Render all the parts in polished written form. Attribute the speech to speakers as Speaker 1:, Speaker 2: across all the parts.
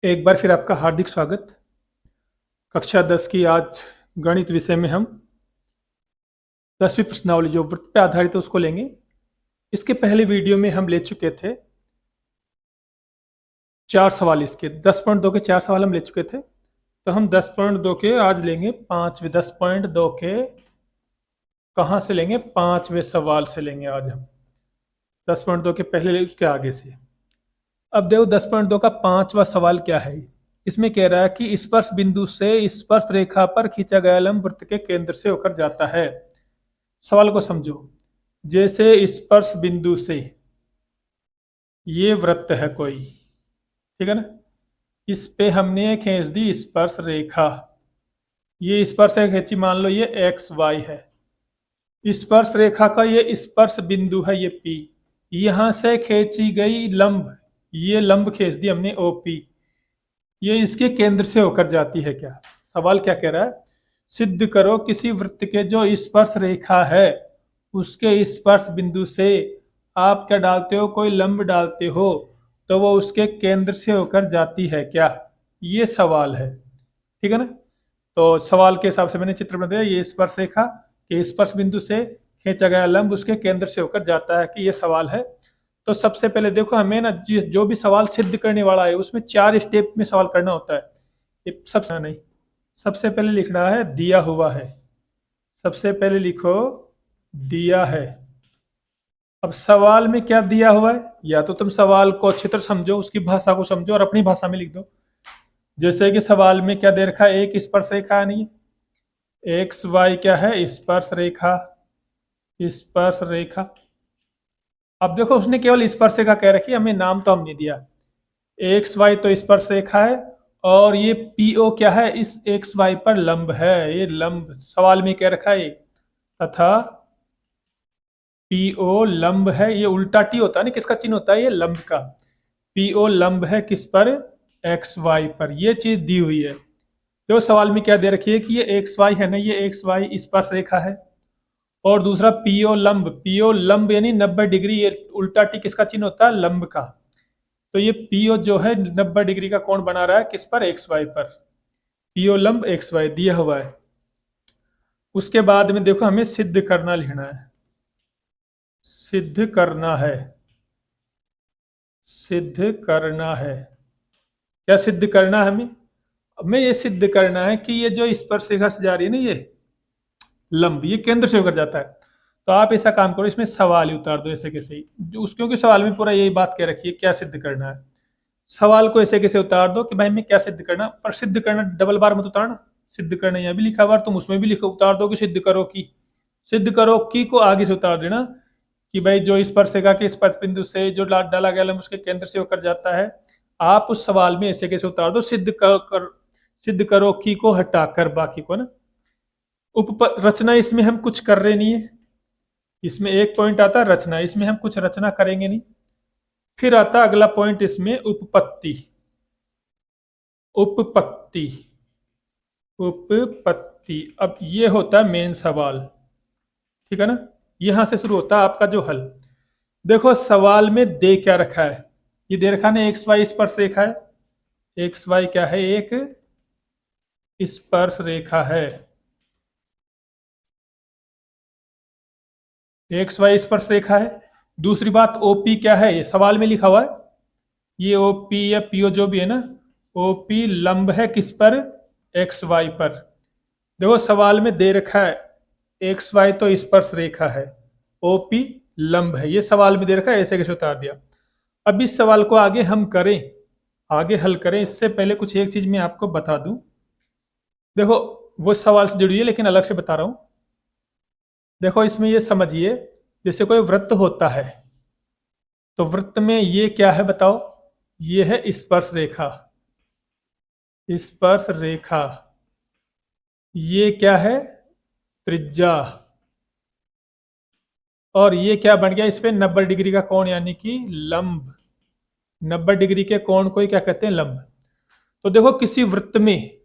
Speaker 1: एक बार फिर आपका हार्दिक स्वागत। कक्षा 10 की आज गणित विषय में हम 10वीं प्रश्नावली जो वृत्त पे आधारित है उसको लेंगे। इसके पहले वीडियो में हम ले चुके थे 4 सवाल, इसके 10.2 के 4 सवाल हम ले चुके थे। तो हम 10.2 के आज लेंगे 5वें। 10.2 के कहाँ से लेंगे? 5वें सवाल से लेंगे आज हम। 10.2 के पहले उसके आगे से। अब देखो 10.2 का 5वां सवाल क्या है। इसमें कह रहा है कि स्पर्श बिंदु से स्पर्श रेखा पर खींचा गया लंब वृत्त के केंद्र से होकर जाता है। सवाल को समझो। जैसे स्पर्श बिंदु से ये वृत्त है कोई, ठीक है ना, इस पे हमने खींच दी स्पर्श रेखा। ये स्पर्श रेखा खींची, मान लो ये एक्स वाई है। स्पर्श रेखा का ये स्पर्श बिंदु है ये पी। यहां से खींची गई लंब, ये लंब खींच दी हमने ओपी, ये इसके केंद्र से होकर जाती है। क्या सवाल क्या कह रहा है? सिद्ध करो किसी वृत्त के जो स्पर्श रेखा है उसके स्पर्श बिंदु से आप क्या डालते हो, कोई लंब डालते हो तो वो उसके केंद्र से होकर जाती है क्या? ये सवाल है, ठीक है ना। तो सवाल के हिसाब से मैंने चित्र बना दिया। ये स्पर्श रेखा के स्पर्श बिंदु से खींचा गया लंब उसके केंद्र से होकर जाता है कि ये सवाल है। तो सबसे पहले देखो, हमें ना जो भी सवाल सिद्ध करने वाला है उसमें 4 स्टेप में सवाल करना होता है। ये सबसे नहीं, सबसे पहले लिखना है दिया हुआ है। सबसे पहले लिखो दिया है। अब सवाल में क्या दिया हुआ है, या तो तुम सवाल को अच्छी तरह समझो, उसकी भाषा को समझो और अपनी भाषा में लिख दो। जैसे कि सवाल में क्या दे रखा है, एक स्पर्श रेखा नहीं, एक्स वाई क्या है, स्पर्श रेखा। स्पर्श रेखा। अब देखो उसने केवल स्पर्श रेखा कह रखी है, हमें नाम तो हम नहीं दिया। एक्स वाई तो स्पर्श रेखा है और ये पीओ क्या है, इस एक्स वाई पर लंब है। ये लंब सवाल में कह रखा है तथा पीओ लंब है। ये उल्टा टी होता है ना, किसका चिन्ह होता है, ये लंब का। पीओ लंब है किस पर, एक्स वाई पर। ये चीज दी हुई है। तो सवाल में क्या दे रखी है कि ये एक्स वाई है ना, ये एक्स वाई स्पर्श रेखा है। और दूसरा पीओ लंब, पीओ लंब यानी 90 डिग्री। ये उल्टा टी किसका चिन्ह होता है, लंब का। तो ये पीओ जो है 90 डिग्री का कोण बना रहा है किस पर, एक्स वाई पर। पीओ लंब एक्स वाई दिया हुआ है। उसके बाद में देखो हमें सिद्ध करना लिखना है। सिद्ध करना है, सिद्ध करना है। क्या सिद्ध करना है हमें ये सिद्ध करना है कि ये जो स्पर्श रेखा से जा रही है ना, ये लंब, ये केंद्र से होकर जाता है। तो आप ऐसा काम करो, इसमें सवाल ही उतार दो ऐसे कैसे ही, क्योंकि सवाल में पूरा यही बात कह रखी है क्या सिद्ध करना है। सवाल को ऐसे कैसे उतार दो कि भाई हमें क्या सिद्ध करना, पर सिद्ध करना डबल बार मत उतारना। सिद्ध करना यहाँ भी लिखा हुआ, तुम उसमें भी लिखो, उतार दो कि सिद्ध करो की। सिद्ध करो की को आगे से उतार देना कि भाई जो स्पर्श रेखा के स्पर्श बिंदु से जो डाला गया लंब उसके केंद्र से होकर जाता है। आप उस सवाल में ऐसे कैसे उतार दो, सिद्ध करो की को हटाकर बाकी को ना। रचना इसमें हम कुछ कर रहे नहीं है। इसमें एक पॉइंट आता है रचना, इसमें हम कुछ रचना करेंगे नहीं। फिर आता अगला पॉइंट इसमें उपपत्ति। उपपत्ति, उपपत्ति। अब ये होता है मेन सवाल, ठीक है ना। यहां से शुरू होता है आपका जो हल। देखो सवाल में दे क्या रखा है, ये दे रखा है एक्स वाई स्पर्श रेखा है। एक्स वाई क्या है, एक स्पर्श रेखा है। एक्स वाई स्पर्श रेखा है। दूसरी बात ओपी क्या है, ये सवाल में लिखा हुआ है। ये ओपी या पीओ जो भी है ना, ओपी लंब है किस पर, एक्स वाई पर। देखो सवाल में दे रखा है एक्स वाई तो स्पर्श रेखा है, ओपी लंब है, ये सवाल में दे रखा है, ऐसे कैसे उतार दिया। अब इस सवाल को आगे हम करें, आगे हल करें, इससे पहले कुछ एक चीज मैं आपको बता दूं। देखो वो सवाल से जुड़ी है लेकिन अलग से बता रहा हूं। देखो इसमें ये समझिए, जैसे कोई वृत्त होता है तो वृत्त में ये क्या है बताओ, ये है स्पर्श रेखा। स्पर्श रेखा, ये क्या है, त्रिज्या। और ये क्या बन गया, इस पे 90 डिग्री का कोण यानी कि लंब। 90 डिग्री के कोण को ही क्या कहते हैं, लंब। तो देखो किसी वृत्त में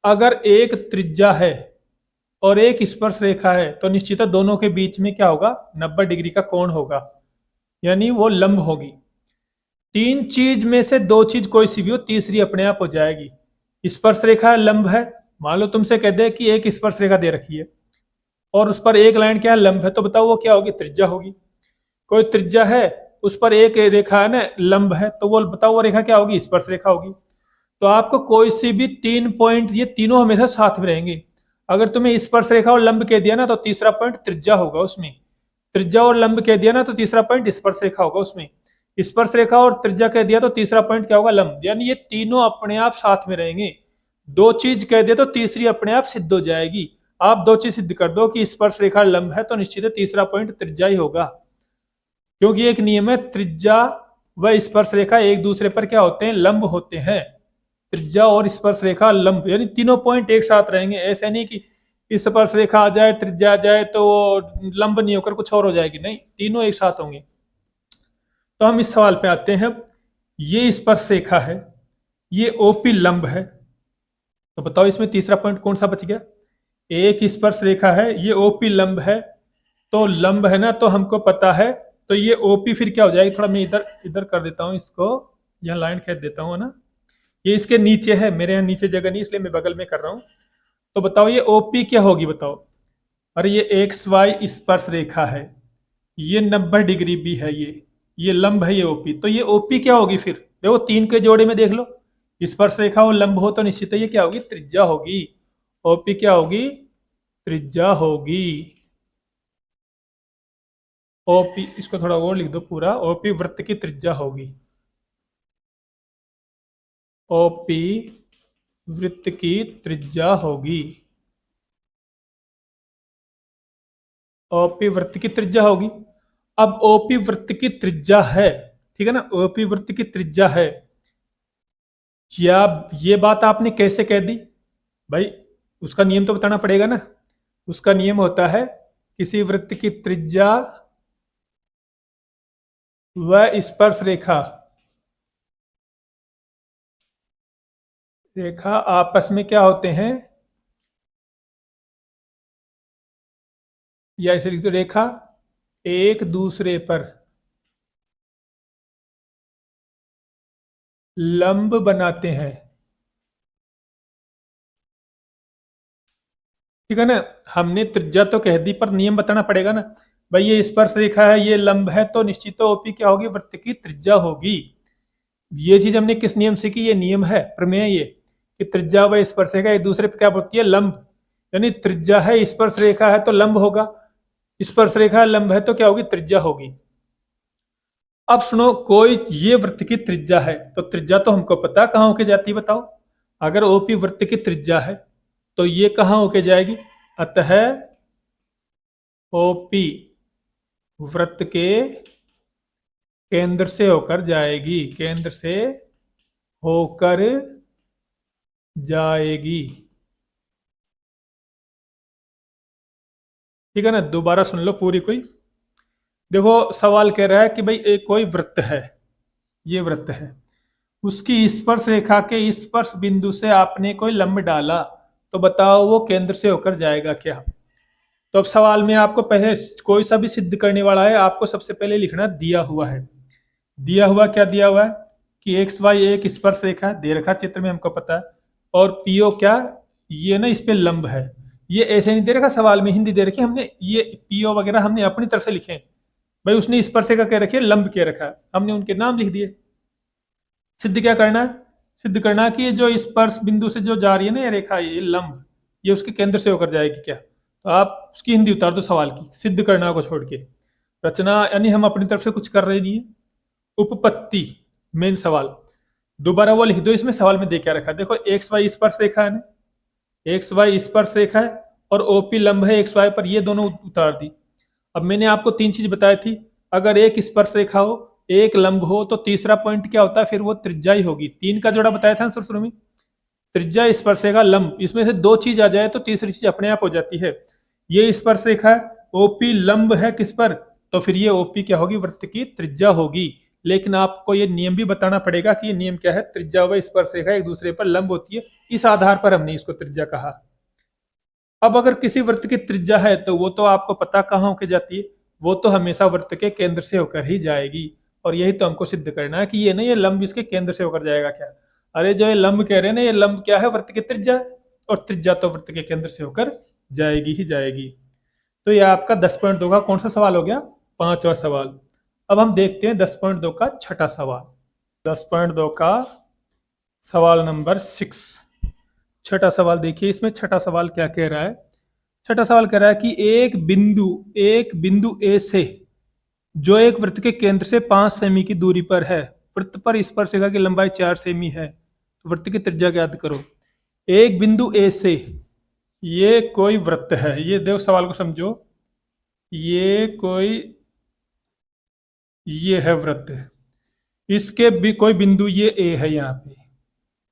Speaker 1: अगर एक त्रिज्या है और एक स्पर्श रेखा है तो निश्चित दोनों के बीच में क्या होगा, 90 डिग्री का कोण होगा, यानी वो लंब होगी। तीन चीज में से दो चीज कोई सी भी हो, तीसरी अपने आप हो जाएगी। स्पर्श रेखा लंब है, मान लो तुमसे कह दे कि एक स्पर्श रेखा दे रखी है और उस पर एक लाइन क्या है, लंब है, तो बताओ वो क्या होगी, त्रिज्या होगी। कोई त्रिज्या है, उस पर एक रेखा है ना लंब है, तो वो बताओ वो रेखा क्या होगी, स्पर्श रेखा होगी। तो आपको कोई सी भी तीन पॉइंट, ये तीनों हमेशा साथ में रहेंगे। अगर तुम्हें स्पर्श रेखा और लंब कह दिया ना तो तीसरा पॉइंट त्रिज्या होगा उसमें, त्रिज्या और लंब कह दिया ना तो तीसरा पॉइंट स्पर्श रेखा होगा उसमें, स्पर्श रेखा और त्रिज्या कह दिया तो तीसरा पॉइंट क्या होगा, लंब। यानी ये तीनों अपने आप साथ में रहेंगे। दो चीज कह दिया तो तीसरी अपने आप सिद्ध हो जाएगी। आप दो चीज सिद्ध कर दो कि स्पर्श रेखा लंब है तो निश्चित है तीसरा पॉइंट त्रिज्या ही होगा, क्योंकि एक नियम है, त्रिज्या व स्पर्श रेखा एक दूसरे पर क्या होते हैं, लंब होते हैं। त्रिज्या और स्पर्श रेखा लंब, यानी तीनों पॉइंट एक साथ रहेंगे। ऐसे नहीं कि स्पर्श रेखा आ जाए त्रिज्या आ जाए तो लंब नहीं होकर कुछ और हो जाएगी, नहीं, तीनों एक साथ होंगे। तो हम इस सवाल पे आते हैं। ये स्पर्श रेखा है, ये ओपी लंब है, तो बताओ इसमें तीसरा पॉइंट कौन सा बच गया। एक स्पर्श रेखा है, ये ओपी लंब है, तो लंब है ना, तो हमको पता है, तो ये ओपी फिर क्या हो जाएगी, थोड़ा मैं इधर इधर कर देता हूं इसको, यहाँ लाइन खींच देता हूँ ना, ये इसके नीचे है, मेरे यहाँ नीचे जगह नहीं इसलिए मैं बगल में कर रहा हूँ। तो बताओ ये ओपी क्या होगी, बताओ। अरे ये एक्स वाई स्पर्श रेखा है, ये 90 डिग्री भी है, ये लंब है, ये ओपी, तो ये ओपी क्या होगी फिर, देखो तीन के जोड़े में देख लो, स्पर्श रेखा और लंब हो तो निश्चित है ये क्या होगी, त्रिज्या होगी। ओपी क्या होगी, त्रिज्या होगी। ओपी, इसको थोड़ा और लिख दो पूरा, ओपी वृत्त की त्रिज्या होगी, ओपी वृत्त की त्रिज्या होगी, ओपी वृत्त की त्रिज्या होगी। अब ओपी वृत्त की त्रिज्या है, ठीक है ना, ओपी वृत्त की त्रिज्या है, या ये बात आपने कैसे कह दी भाई, उसका नियम तो बताना पड़ेगा ना। उसका नियम होता है किसी वृत्त की त्रिज्या व स्पर्श रेखा रेखा आपस में क्या होते हैं, या इसे लिख दो, रेखा एक दूसरे पर लंब बनाते हैं, ठीक है ना। हमने त्रिज्या तो कह दी पर नियम बताना पड़ेगा ना भाई, ये स्पर्श रेखा है, ये लंब है, तो निश्चित ओपी क्या होगी, वृत्त की त्रिज्या होगी। ये चीज हमने किस नियम से की, ये नियम है प्रमेय, ये कि त्रिज्या व स्पर्श रेखा एक दूसरे पर क्या बोलती है, लंब। यानी त्रिज्या है, स्पर्श रेखा है तो लंब होगा, स्पर्श रेखा लंब है तो क्या होगी, त्रिज्या होगी। अब सुनो, कोई ये वृत्त की त्रिज्या है, तो त्रिज्या तो हमको पता कहाँ होके जाती है, बताओ। अगर ओपी वृत्त की त्रिज्या है तो ये कहाँ होके जाएगी, अतः ओपी वृत्त के केंद्र से होकर जाएगी, केंद्र से होकर जाएगी, ठीक है ना। दोबारा सुन लो पूरी कोई, देखो सवाल कह रहा है कि भाई एक कोई वृत्त है, ये वृत्त है, उसकी स्पर्श रेखा के स्पर्श बिंदु से आपने कोई लंब डाला, तो बताओ वो केंद्र से होकर जाएगा क्या। तो अब सवाल में आपको पहले कोई सा भी सिद्ध करने वाला है, आपको सबसे पहले लिखना दिया हुआ है। दिया हुआ क्या दिया हुआ है कि एक्स वाई एक स्पर्श रेखा दे रखा चित्र में, हमको पता है, और पीओ क्या, ये ना इस पे लंब है। ये ऐसे नहीं दे रखा सवाल में, हिंदी दे रखी हमने, ये पीओ वगैरह हमने अपनी तरफ से लिखे भाई, उसने स्पर्श रेखा कह रखी है, लंब कह रखा है, हमने उनके नाम लिख दिए। सिद्ध क्या करना है, सिद्ध करना है कि ये जो स्पर्श बिंदु से जो जा रही है ना ये रेखा, ये लंब, ये उसके केंद्र से होकर जाएगी क्या। तो आप उसकी हिंदी उतार दो सवाल की, सिद्ध करना को छोड़ के। रचना यानी हम अपनी तरफ से कुछ कर रहे नहीं है। उपपत्ति मेन सवाल, दोबारा वो लिख दो, इसमें सवाल में दे क्या रखा, देखो एक्स वाई स्पर्श रेखा है ना, एक्स वाई स्पर्श रेखा है और ओपी लंब है एक्स वाई पर, ये दोनों उतार दी। अब मैंने आपको तीन चीज बताई थी, अगर एक स्पर्श रेखा हो, एक लंब हो, तो तीसरा पॉइंट क्या होता है, फिर वो त्रिज्या ही होगी। तीन का जोड़ा बताया था शुरू में, त्रिज्या स्पर्श रेखा लंब, इसमें से दो चीज आ जाए तो तीसरी चीज अपने आप हो जाती है। ये स्पर्श रेखा है, ओपी लंब है किस पर, तो फिर ये ओपी क्या होगी, वृत्त की त्रिज्या होगी। लेकिन आपको ये नियम भी बताना पड़ेगा कि ये नियम क्या है, त्रिज्या व स्पर्श रेखा एक दूसरे पर लंब होती है, इस आधार पर हमने इसको त्रिज्या कहा। अब अगर किसी वृत्त की त्रिज्या है तो वो तो आपको पता कहाँ होके जाती है, वो तो हमेशा वृत्त के केंद्र से होकर ही जाएगी। और यही तो हमको सिद्ध करना है कि ये नहीं, ये लंब इसके केंद्र से होकर जाएगा क्या। अरे जो ये लंब कह रहे हैं ना, ये लंब क्या है, वृत्त की त्रिज्या है, और त्रिज्या तो वृत्त के केंद्र से होकर जाएगी ही जाएगी। तो ये आपका 10.2 का कौन सा सवाल हो गया, पांचवा सवाल। अब हम देखते हैं 10.2 का छठा सवाल। 10.2 का सवाल नंबर 6, छठा सवाल देखिए। इसमें छठा सवाल क्या कह रहा है, छठा सवाल कह रहा है कि एक बिंदु ए से जो एक वृत्त के केंद्र से 5 सेमी की दूरी पर है, वृत्त पर स्पर्शरेखा की लंबाई 4 सेमी है, तो वृत्त की त्रिज्या ज्ञात करो। एक बिंदु ए से, ये कोई वृत्त है, ये देखो सवाल को समझो, ये है वृत्त, इसके भी कोई बिंदु ये ए है यहाँ पे,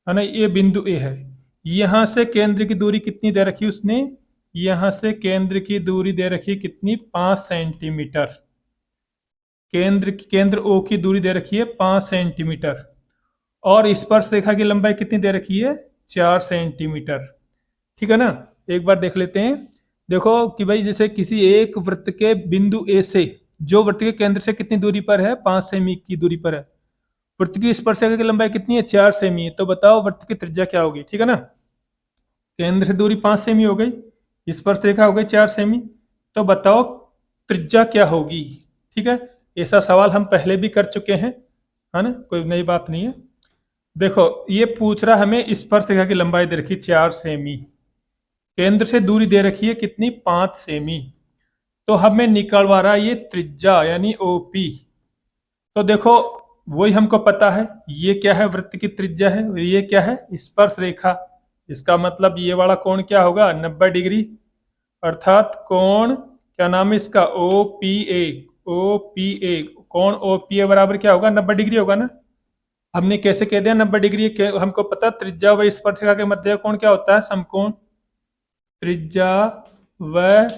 Speaker 1: है ना, ये बिंदु ए है। यहां से केंद्र की दूरी कितनी दे रखी उसने, यहां से केंद्र की दूरी दे रखी कितनी, 5 सेंटीमीटर। केंद्र ओ की दूरी दे रखी है 5 सेंटीमीटर, और स्पर्श रेखा की लंबाई कितनी दे रखी है, 4 सेंटीमीटर। ठीक है ना, एक बार देख लेते हैं। देखो कि भाई जैसे किसी एक वृत्त के बिंदु ए से, जो वृत्त के केंद्र से कितनी दूरी पर है, 5 सेमी की दूरी पर है, वृत्त की स्पर्शरेखा की लंबाई कितनी है, 4 सेमी है, तो बताओ वृत्त की त्रिज्या क्या होगी। ठीक है ना, केंद्र से दूरी 5 सेमी हो गई, स्पर्शरेखा हो गई 4 सेमी, तो बताओ त्रिज्या क्या होगी। ठीक है, ऐसा सवाल हम पहले भी कर चुके हैं, है ना, कोई नई बात नहीं है। देखो ये पूछ रहा हमें स्पर्शरेखा की लंबाई दे रखी 4 सेमी, केंद्र से दूरी दे रखी है कितनी, 5 सेमी, तो हमें निकलवा रहा है ये त्रिज्या यानी ओपी। तो देखो वही हमको पता है, ये क्या है, वृत्त की त्रिज्या है, और ये क्या है, स्पर्श रेखा। इसका मतलब ये वाला कोण क्या होगा, 90 डिग्री, अर्थात कोण क्या नाम है इसका, O P A. O P A, कोण ओ पी ए बराबर क्या होगा, 90 डिग्री होगा ना। हमने कैसे कह दिया 90 डिग्री, हमको पता त्रिज्या व स्पर्श रेखा के मध्य कोण क्या होता है, समकोण। त्रिज्या व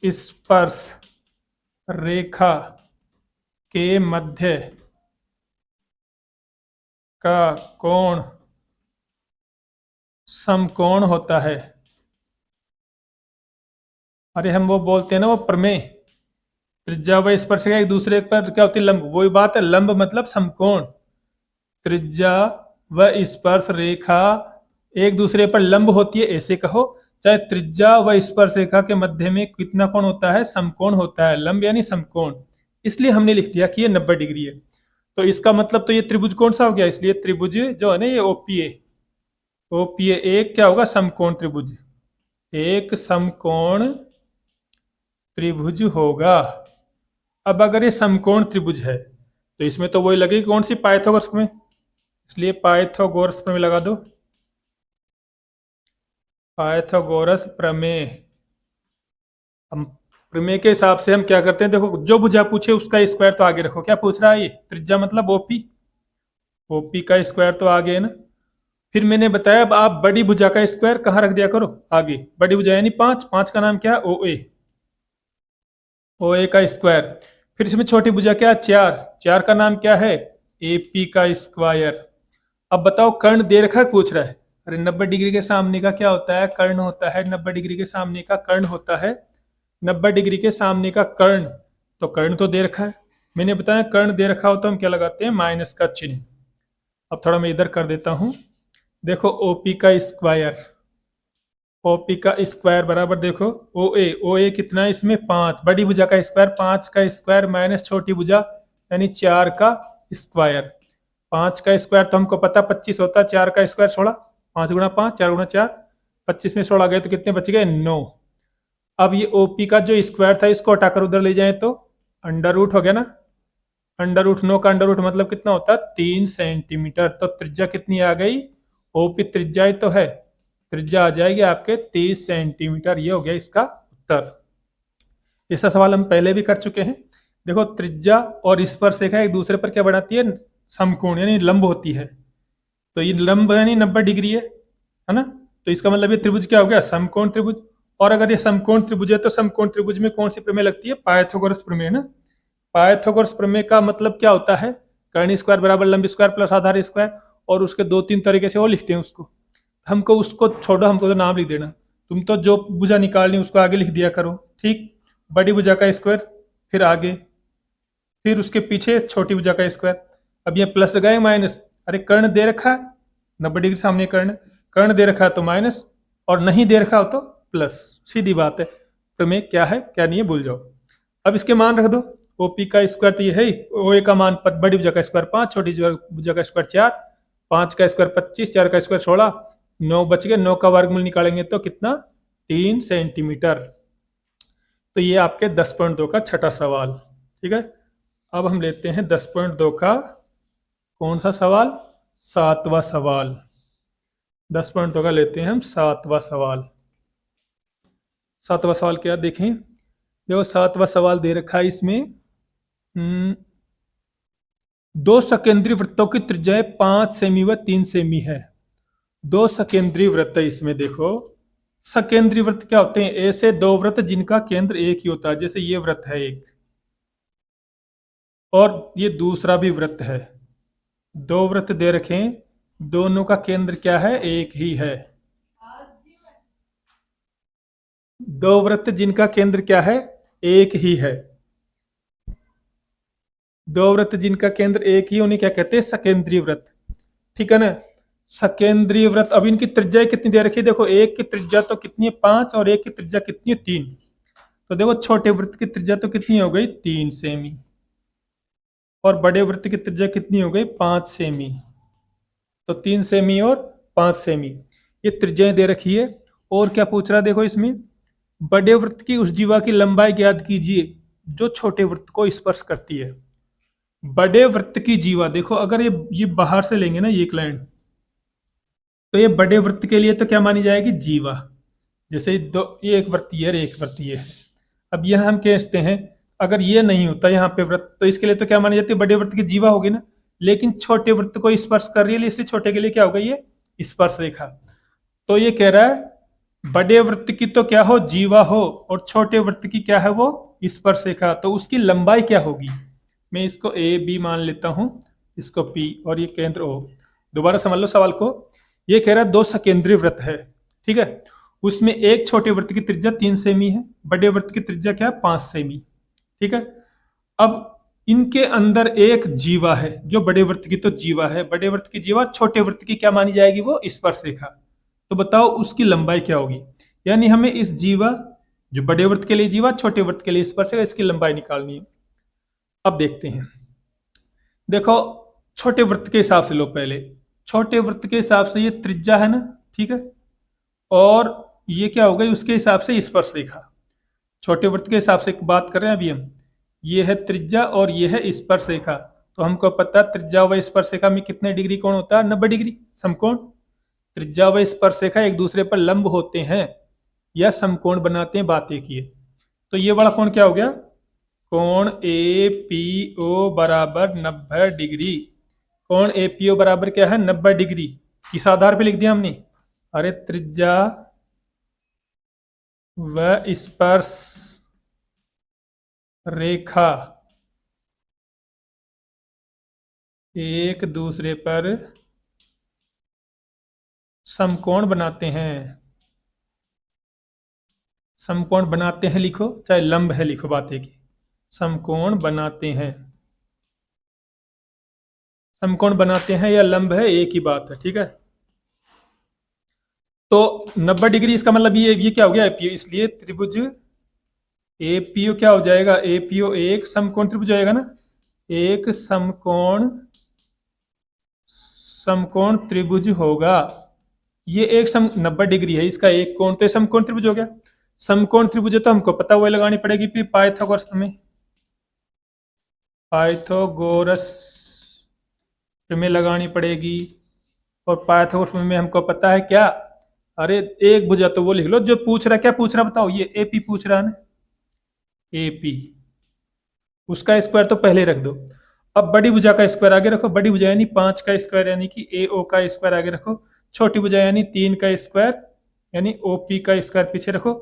Speaker 1: स्पर्श रेखा के मध्य का कोण समकोण होता है। अरे हम वो बोलते हैं ना, वो प्रमेय, त्रिज्या व स्पर्शरेखा एक दूसरे पर क्या होती है, लंब, वही बात है, लंब मतलब समकोण। त्रिज्या व स्पर्श रेखा एक दूसरे पर लंब होती है, ऐसे कहो, चाहे त्रिज्या व स्पर्श रेखा के मध्य में कितना कोण होता है, समकोण होता है, लंब यानी समकोण। इसलिए हमने लिख दिया कि ये 90 डिग्री है। तो इसका मतलब तो ये त्रिभुज कौन सा हो गया, इसलिए त्रिभुज जो है ना ये ओपीए, ओपीए एक क्या होगा, समकोण त्रिभुज, एक समकोण त्रिभुज होगा। अब अगर ये समकोण त्रिभुज है तो इसमें तो वही लगेगी कौन सी, पाइथागोरस प्रमेय, इसलिए पाइथागोरस प्रमेय लगा दो, पाइथागोरस प्रमेय। हम प्रमेय के हिसाब से हम क्या करते हैं, देखो जो भुजा पूछे उसका स्क्वायर तो आगे रखो। क्या पूछ रहा है ये, त्रिज्या मतलब ओपी, ओपी का स्क्वायर तो आगे है ना। फिर मैंने बताया अब आप बड़ी भुजा का स्क्वायर कहाँ रख दिया करो, आगे, बड़ी भुजा यानी 5, 5 का नाम क्या है, ओ ए, ओ ए का स्क्वायर। फिर इसमें छोटी भुजा क्या, 4, 4 का नाम क्या है, ए पी का स्क्वायर। अब बताओ कर्ण दे रखा पूछ रहा है, अरे 90 डिग्री के सामने का क्या होता है, कर्ण होता है, 90 डिग्री के सामने का कर्ण होता है, 90 डिग्री के सामने का कर्ण, तो कर्ण तो दे रखा है। मैंने बताया कर्ण दे रखा हो तो हम क्या लगाते हैं, माइनस का चिन्ह। अब थोड़ा मैं इधर कर देता हूं, देखो ओपी का स्क्वायर, ओपी का स्क्वायर बराबर देखो ओ ए कितना है इसमें, 5, बड़ी भुजा का स्क्वायर 5 का स्क्वायर माइनस छोटी भुजा यानी 4 का स्क्वायर। 5 का स्क्वायर तो हमको पता 25 होता है, 4 का स्क्वायर 16, 5 गुणा 5, 4 गुणा 4, 25 में 16 गए तो कितने बच गए, 9। अब ये ओपी का जो स्क्वायर था इसको हटाकर उधर ले जाए तो अंडर रूट हो गया ना, अंडर रूट 9 का अंडर रूट मतलब कितना होता है, 3 सेंटीमीटर। तो त्रिज्या कितनी आ गई, ओपी त्रिज्या ही तो है, त्रिज्या आ जाएगी आपके 30 सेंटीमीटर। ये हो गया इसका उत्तर। ऐसा सवाल हम पहले भी कर चुके हैं। देखो त्रिज्या और स्पर्श रेखा एक दूसरे पर क्या बनाती है, समकोण यानी लंब होती है, तो ये लंब यानी 90 डिग्री है ना, तो इसका मतलब ये त्रिभुज क्या हो गया, समकोण त्रिभुज। और अगर ये समकोण त्रिभुज है तो समकोण त्रिभुज में कौन सी प्रमेय लगती है, पाइथागोरस प्रमेय ना। पाइथागोरस प्रमेय का मतलब क्या होता है, कर्ण स्क्वायर बराबर लंब स्क्वायर प्लस आधार स्क्वायर, और उसके 2-3 तरीके से वो लिखते हैं उसको, हमको उसको छोड़ो, हमको तो नाम लिख देना, तुम तो जो भुजा निकालनी उसको आगे लिख दिया करो। ठीक, बड़ी भुजा का स्क्वायर, फिर आगे, फिर उसके पीछे छोटी भुजा का स्क्वायर। अब ये प्लस लगाए माइनस, अरे कर्ण दे रखा है 90 डिग्री सामने कर्ण, कर्ण दे रखा है तो माइनस, और नहीं दे रखा हो तो प्लस, सीधी बात है। प्रमेय क्या है क्या नहीं है भूल जाओ। अब इसके मान रख दो, ओपी का स्क्वायर तो ये है, ओ ए का मान बड़ी भुजा का स्क्वायर 5, छोटी भुजा का स्क्वायर 4, 5 का स्क्वायर 25, 4 का स्क्वायर 16, 9 बच गए, 9 का वर्गमूल निकालेंगे तो कितना 3 सेंटीमीटर। तो ये आपके 10.2 का छठा सवाल। ठीक है, अब हम लेते हैं 10.2 का कौन सा सवाल, सातवां सवाल। 10.2 का लेते हैं हम सातवां सवाल। सातवां सवाल क्या देखें, देखो सातवां सवाल दे रखा है इसमें, दो सकेंद्रीय वृत्तों की त्रिज्याएं 5 सेमी व 3 सेमी है। दो सकेंद्रीय वृत्त है इसमें, देखो सकेंद्रीय वृत्त क्या होते हैं, ऐसे दो वृत्त जिनका केंद्र एक ही होता है, जैसे ये वृत्त है एक और ये दूसरा भी वृत्त है, दो वृत्त दे रखे, दोनों का केंद्र क्या है, एक ही है। दो वृत्त जिनका केंद्र क्या है, एक ही है। दो वृत्त जिनका केंद्र एक ही, उन्हें क्या कहते हैं, सकेंद्रीय वृत्त। ठीक है ना, सकेंद्रीय वृत्त। अब इनकी त्रिज्या कितनी दे रखी है, देखो एक की त्रिज्या तो कितनी है 5 और एक की त्रिज्या कितनी है 3। तो देखो छोटे वृत्त की त्रिज्या तो कितनी हो गई 3 सेमी और बड़े वृत्त की त्रिज्या कितनी हो गई 5 सेमी। तो 3 सेमी और 5 सेमी ये त्रिज्याएं दे रखी है। और क्या पूछ रहा है, देखो इसमें बड़े वृत्त की उस जीवा की लंबाई ज्ञात कीजिए जो छोटे वृत्त को स्पर्श करती है। बड़े वृत्त की जीवा, देखो अगर ये बाहर से लेंगे ना ये एक लाइन, तो ये बड़े वृत्त के लिए तो क्या मानी जाएगी, जीवा। जैसे दो, ये एक वृत्तीय है एक वृत्तीय है। अब यह हम कहते हैं अगर ये नहीं होता यहाँ पे वृत्त, तो इसके लिए तो क्या मानी जाती है, बड़े वृत्त की जीवा होगी ना, लेकिन छोटे वृत्त को स्पर्श कर रही है, इससे छोटे के लिए क्या होगा, ये स्पर्श रेखा। तो ये कह रहा है बड़े वृत्त की तो क्या हो, जीवा हो, और छोटे वृत्त की क्या है, वो स्पर्श रेखा। तो उसकी लंबाई क्या होगी, मैं इसको ए बी मान लेता हूं, इसको पी और ये केंद्र ओ। दोबारा समझ लो सवाल को, ये कह रहा है दो सकेंद्रीय वृत्त है, ठीक है, उसमें एक छोटे वृत्त की त्रिज्या 3 सेमी है, बड़े वृत्त की त्रिज्या क्या है 5 सेमी। ठीक है, अब इनके अंदर एक जीवा है, जो बड़े वृत्त की तो जीवा है, बड़े वृत्त की जीवा, छोटे वृत्त की क्या मानी जाएगी, वो स्पर्श रेखा। तो बताओ उसकी लंबाई क्या होगी, यानी हमें इस जीवा, जो बड़े वृत्त के लिए जीवा, छोटे वृत्त के लिए स्पर्श रेखा, इसकी लंबाई निकालनी है। अब देखते हैं, देखो छोटे वृत्त के हिसाब से लो, पहले छोटे वृत्त के हिसाब से ये त्रिज्या है ना, ठीक है, और ये क्या हो गई उसके हिसाब से स्पर्श रेखा। छोटे वृत्त के हिसाब से बात कर रहे हैं अभी हम, ये है त्रिज्या और ये है स्पर्श रेखा। तो हमको पता है त्रिज्या व स्पर्श रेखा में कितने डिग्री कोण होता है, 90 डिग्री समकोण। त्रिज्या व स्पर्श रेखा एक दूसरे पर लंब होते हैं या समकोण बनाते हैं, बात एक ही है। तो ये वाला कोण क्या हो गया, कोण ए पी ओ बराबर 90 डिग्री। कोण ए पी ओ बराबर क्या है, 90 डिग्री। किस आधार पे लिख दिया हमने, अरे त्रिज्या व स्पर्श रेखा एक दूसरे पर समकोण बनाते हैं, समकोण बनाते हैं लिखो, चाहे लंब है लिखो, बात एक ही, समकोण बनाते हैं, समकोण बनाते हैं या लंब है, एक ही बात है। ठीक है, तो 90 डिग्री इसका मतलब ये क्या हो गया एपीओ, इसलिए त्रिभुज एपीओ क्या हो जाएगा, एपीओ एक समकोण त्रिभुज आएगा ना, एक समकोण समकोण त्रिभुज होगा। ये एक 90 डिग्री है, इसका एक कोण, तो समकोण त्रिभुज हो गया। समकोण त्रिभुज है तो हमको पता हुआ लगानी पड़ेगी फिर पाइथागोरस में, पाइथागोरस में लगानी पड़ेगी। और पाइथागोरस में हमको पता है क्या, अरे एक भुजा तो वो लिख लो, जो पूछ रहा क्या पूछ रहा बताओ, ये एपी पूछ रहा है ना, एपी, उसका स्क्वायर तो पहले रख दो। अब बड़ी भुजा का स्क्वायर आगे रखो, बड़ी भुजा यानी 5 का स्क्वायर यानी कि एओ का स्क्वायर आगे रखो, छोटी भुजा यानी 3 का स्क्वायर यानी ओपी का स्क्वायर पीछे रखो।